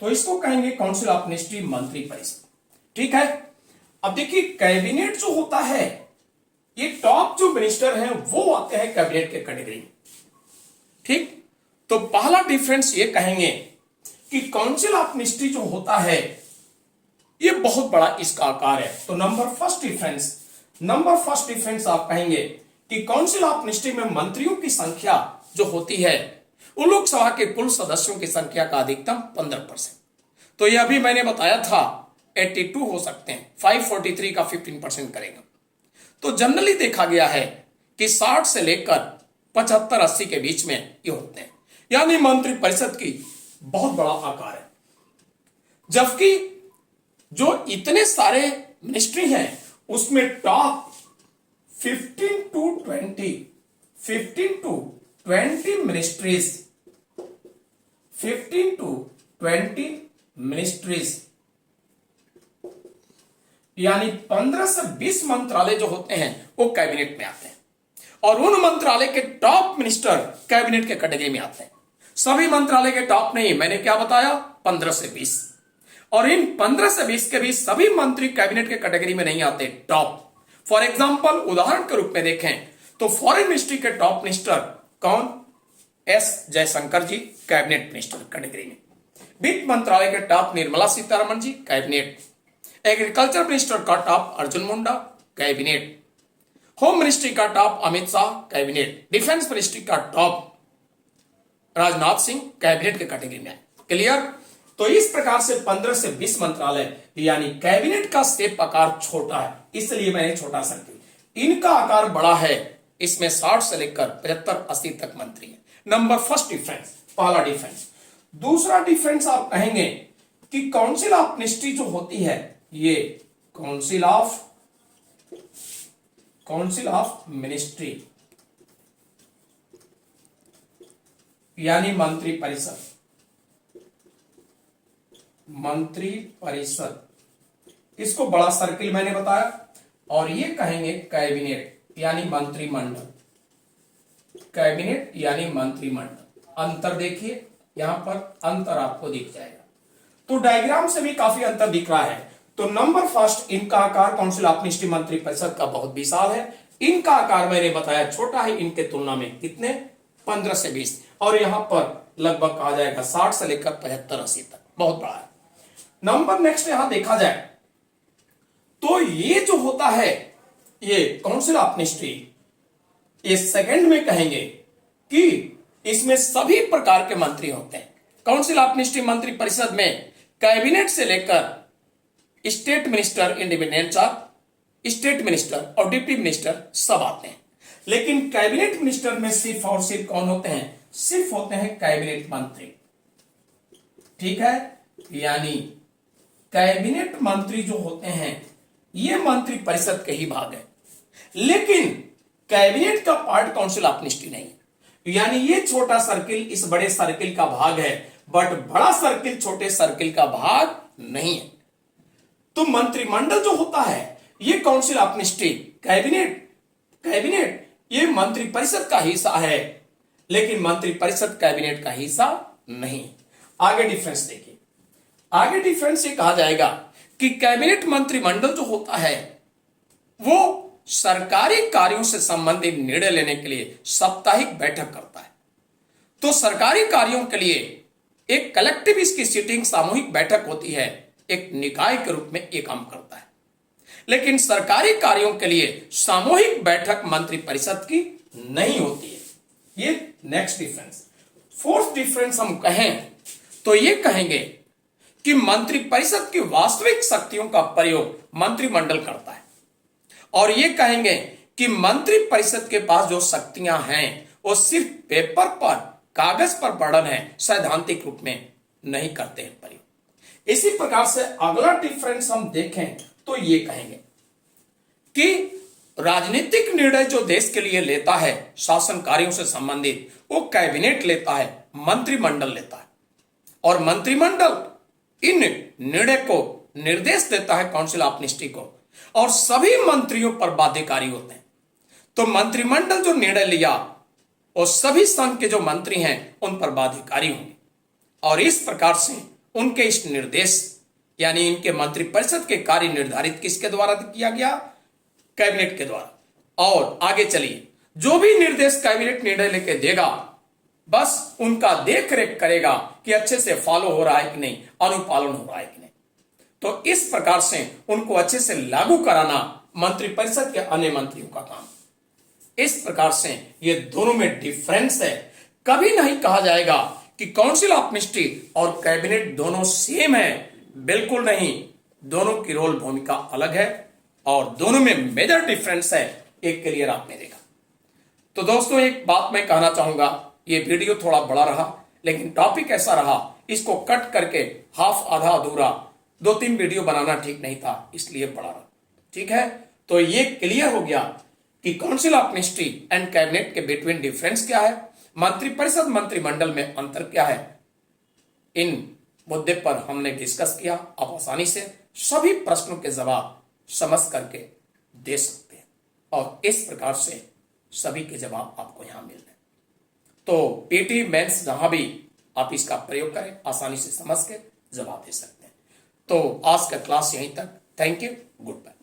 तो इसको कहेंगे काउंसिल ऑफ मिनिस्ट्री, मंत्रिपरिषद। ठीक है। अब देखिए, कैबिनेट जो होता है, ये टॉप जो मिनिस्टर हैं वो आते हैं कैबिनेट के कैटेगरी में। ठीक। तो पहला डिफरेंस ये कहेंगे कि काउंसिल ऑफ मिनिस्ट्री जो होता है ये बहुत बड़ा इसका आकार है। तो नंबर फर्स्ट डिफरेंस आप कहेंगे कि काउंसिल ऑफ मिनिस्ट्री में मंत्रियों की संख्या जो होती है वो लोकसभा के कुल सदस्यों की संख्या का अधिकतम 15%। तो यह भी मैंने बताया था 82 हो सकते हैं, 543 का 15% करेगा। तो जनरली देखा गया है कि 60 से लेकर 75-80 के बीच में ये होते हैं, यानी मंत्रिपरिषद की बहुत बड़ा आकार है। जबकि जो इतने सारे मिनिस्ट्री हैं उसमें top 15 to 20 ministries, 15 to 20 ministries यानी 15 से 20 मंत्रालय जो होते हैं वो कैबिनेट में आते हैं, और उन मंत्रालय के टॉप मिनिस्टर कैबिनेट के कैटेगरी में आते हैं। सभी मंत्रालय के टॉप नहीं, मैंने क्या बताया, 15 से 20, और इन 15 से 20 के बीच सभी मंत्री कैबिनेट के कैटेगरी में नहीं आते टॉप। फॉर एग्जाम्पल, उदाहरण के रूप में देखें तो फॉरेन मिनिस्ट्री के टॉप मिनिस्टर कौन, एस जयशंकर जी, कैबिनेट मिनिस्टर कैटेगरी में। वित्त मंत्रालय के top Nirmala Sitharaman ji, cabinet. Agriculture minister का top Arjun Munda, cabinet. Home ministry का top Amit Shah, cabinet. Defence ministry का टॉप राजनाथ सिंह, कैबिनेट के कैटेगरी में। क्लियर? तो इस प्रकार से 15 से 20 मंत्रालय, यानी कैबिनेट का शेप आकार छोटा है, इसलिए मैंने छोटा सर्किल। इनका आकार बड़ा है, इसमें 60 से लेकर 75-80 तक मंत्री है। नंबर फर्स्ट डिफरेंस, पहला डिफरेंस। दूसरा डिफरेंस आप कहेंगे कि काउंसिल ऑफ मिनिस्ट्री जो होती है, ये काउंसिल ऑफ मिनिस्ट्री यानी मंत्री परिषद, इसको बड़ा सर्किल मैंने बताया। और ये कहेंगे कैबिनेट यानी मंत्रिमंडल, कैबिनेट यानी मंत्रिमंडल। अंतर देखिए, यहां पर अंतर आपको दिख जाएगा। तो डायग्राम से भी काफी अंतर दिख रहा है। तो नंबर फर्स्ट, इनका आकार काउंसिल ऑफ मिनिस्ट्री मंत्री परिषद का बहुत विशाल है। इनका आकार मैंने बताया छोटा है इनके तुलना में, कितने, 15 से 20, और यहां पर लगभग आ जाएगा 60 से लेकर 75-80 तक, बहुत बड़ा है। नंबर नेक्स्ट यहां देखा जाए तो ये जो होता है, ये काउंसिल ऑफ मिनिस्ट्री, ये सेकंड में कहेंगे कि इसमें सभी प्रकार के मंत्री होते हैं। काउंसिल ऑफ मिनिस्ट्री मंत्री परिषद में कैबिनेट से लेकर state minister, independent state minister और डिप्टी मिनिस्टर सब आते हैं। लेकिन कैबिनेट मिनिस्टर में सिर्फ और सिर्फ कौन होते हैं, सिर्फ होते हैं कैबिनेट मंत्री। ठीक है, यानी कैबिनेट मंत्री जो होते हैं ये मंत्री परिषद के ही भाग है, लेकिन कैबिनेट का पार्ट काउंसिल ऑफ मिनिस्ट्री नहीं है। यानी ये छोटा सर्किल इस बड़े सर्किल का भाग है, बट बड़ा सर्किल छोटे सर्किल का भाग नहीं है। तो मंत्रिमंडल जो होता है ये काउंसिल ऑफ मिनिस्ट्री, कैबिनेट ये मंत्री परिषद का हिस्सा है, लेकिन मंत्री परिषद कैबिनेट का हिस्सा नहीं। आगे डिफरेंस देखिए, आगे डिफरेंस ये कहा जाएगा कि कैबिनेट मंत्रिमंडल जो होता है वो सरकारी कार्यों से संबंधित निर्णय लेने के लिए साप्ताहिक बैठक करता है। तो सरकारी कार्यों के लिए एक कलेक्टिव इसकी सीटिंग, सामूहिक बैठक होती है, एक निकाय के रूप में ये काम करता है। लेकिन सरकारी कार्यों के लिए सामूहिक बैठक मंत्री परिषद की नहीं होती है। ये नेक्स्ट डिफरेंस। फोर्थ डिफरेंस हम कहें तो ये कहेंगे कि मंत्री परिषद की वास्तविक शक्तियों का प्रयोग मंत्रिमंडल करता है, और ये कहेंगे कि मंत्री परिषद के पास जो शक्तियां हैं वो सिर्फ पेपर पर, कागज पर वर्णन है, सैद्धांतिक रूप में नहीं करते हैं प्रयोग। इसी प्रकार से अगला डिफरेंस हम देखें तो ये कहेंगे कि राजनीतिक निर्णय जो देश के लिए लेता है शासन कार्यों से संबंधित, वो कैबिनेट लेता है, मंत्रिमंडल लेता है, और मंत्रिमंडल इन निर्णय को निर्देश देता है काउंसिल ऑफ मिनिस्ट्री को, और सभी मंत्रियों पर बाध्यकारी होते हैं। तो मंत्रिमंडल जो निर्णय लिया और सभी संघ के जो मंत्री हैं उन पर बाध्यकारी होंगे, और इस प्रकार से उनके इस निर्देश यानी इनके मंत्री परिषद के कार्य निर्धारित किसके द्वारा किया गया, कैबिनेट के द्वारा। और आगे चलिए, जो भी निर्देश कैबिनेट निर्णय लेके देगा बस उनका देख रेख करेगा कि अच्छे से फॉलो हो रहा है कि नहीं, अनुपालन हो रहा है कि नहीं। तो इस प्रकार से उनको अच्छे से लागू कराना मंत्री परिषद के अन्य मंत्रियों का काम। इस प्रकार से ये दोनों में डिफरेंस है। कभी नहीं कहा जाएगा कि काउंसिल ऑफ मिनिस्ट्री और कैबिनेट दोनों सेम है, बिल्कुल नहीं। दोनों की रोल भूमिका अलग है और दोनों में मेजर डिफरेंस है, एक क्लियर आपने देखा। तो दोस्तों एक बात मैं कहना चाहूंगा, ये वीडियो थोड़ा बड़ा रहा, लेकिन टॉपिक ऐसा रहा, इसको कट करके हाफ, आधा अधूरा 2-3 वीडियो बनाना ठीक नहीं था, इसलिए बड़ा रहा। ठीक है, तो ये क्लियर हो गया कि council of ministry and cabinet के बिटवीन डिफरेंस क्या है, मंत्री परिषद मंत्रिमंडल में अंतर क्या है। इन मुद्दे पर हमने डिस्कस किया। आप आसानी से सभी प्रश्नों के जवाब समझ करके दे सकते हैं। और इस प्रकार से सभी के जवाब आपको यहां मिल रहे हैं। तो पीटी मेंस जहां भी आप इसका प्रयोग करें, आसानी से समझ के जवाब दे सकते हैं। तो आज का क्लास यहीं तक। Thank you, good bye.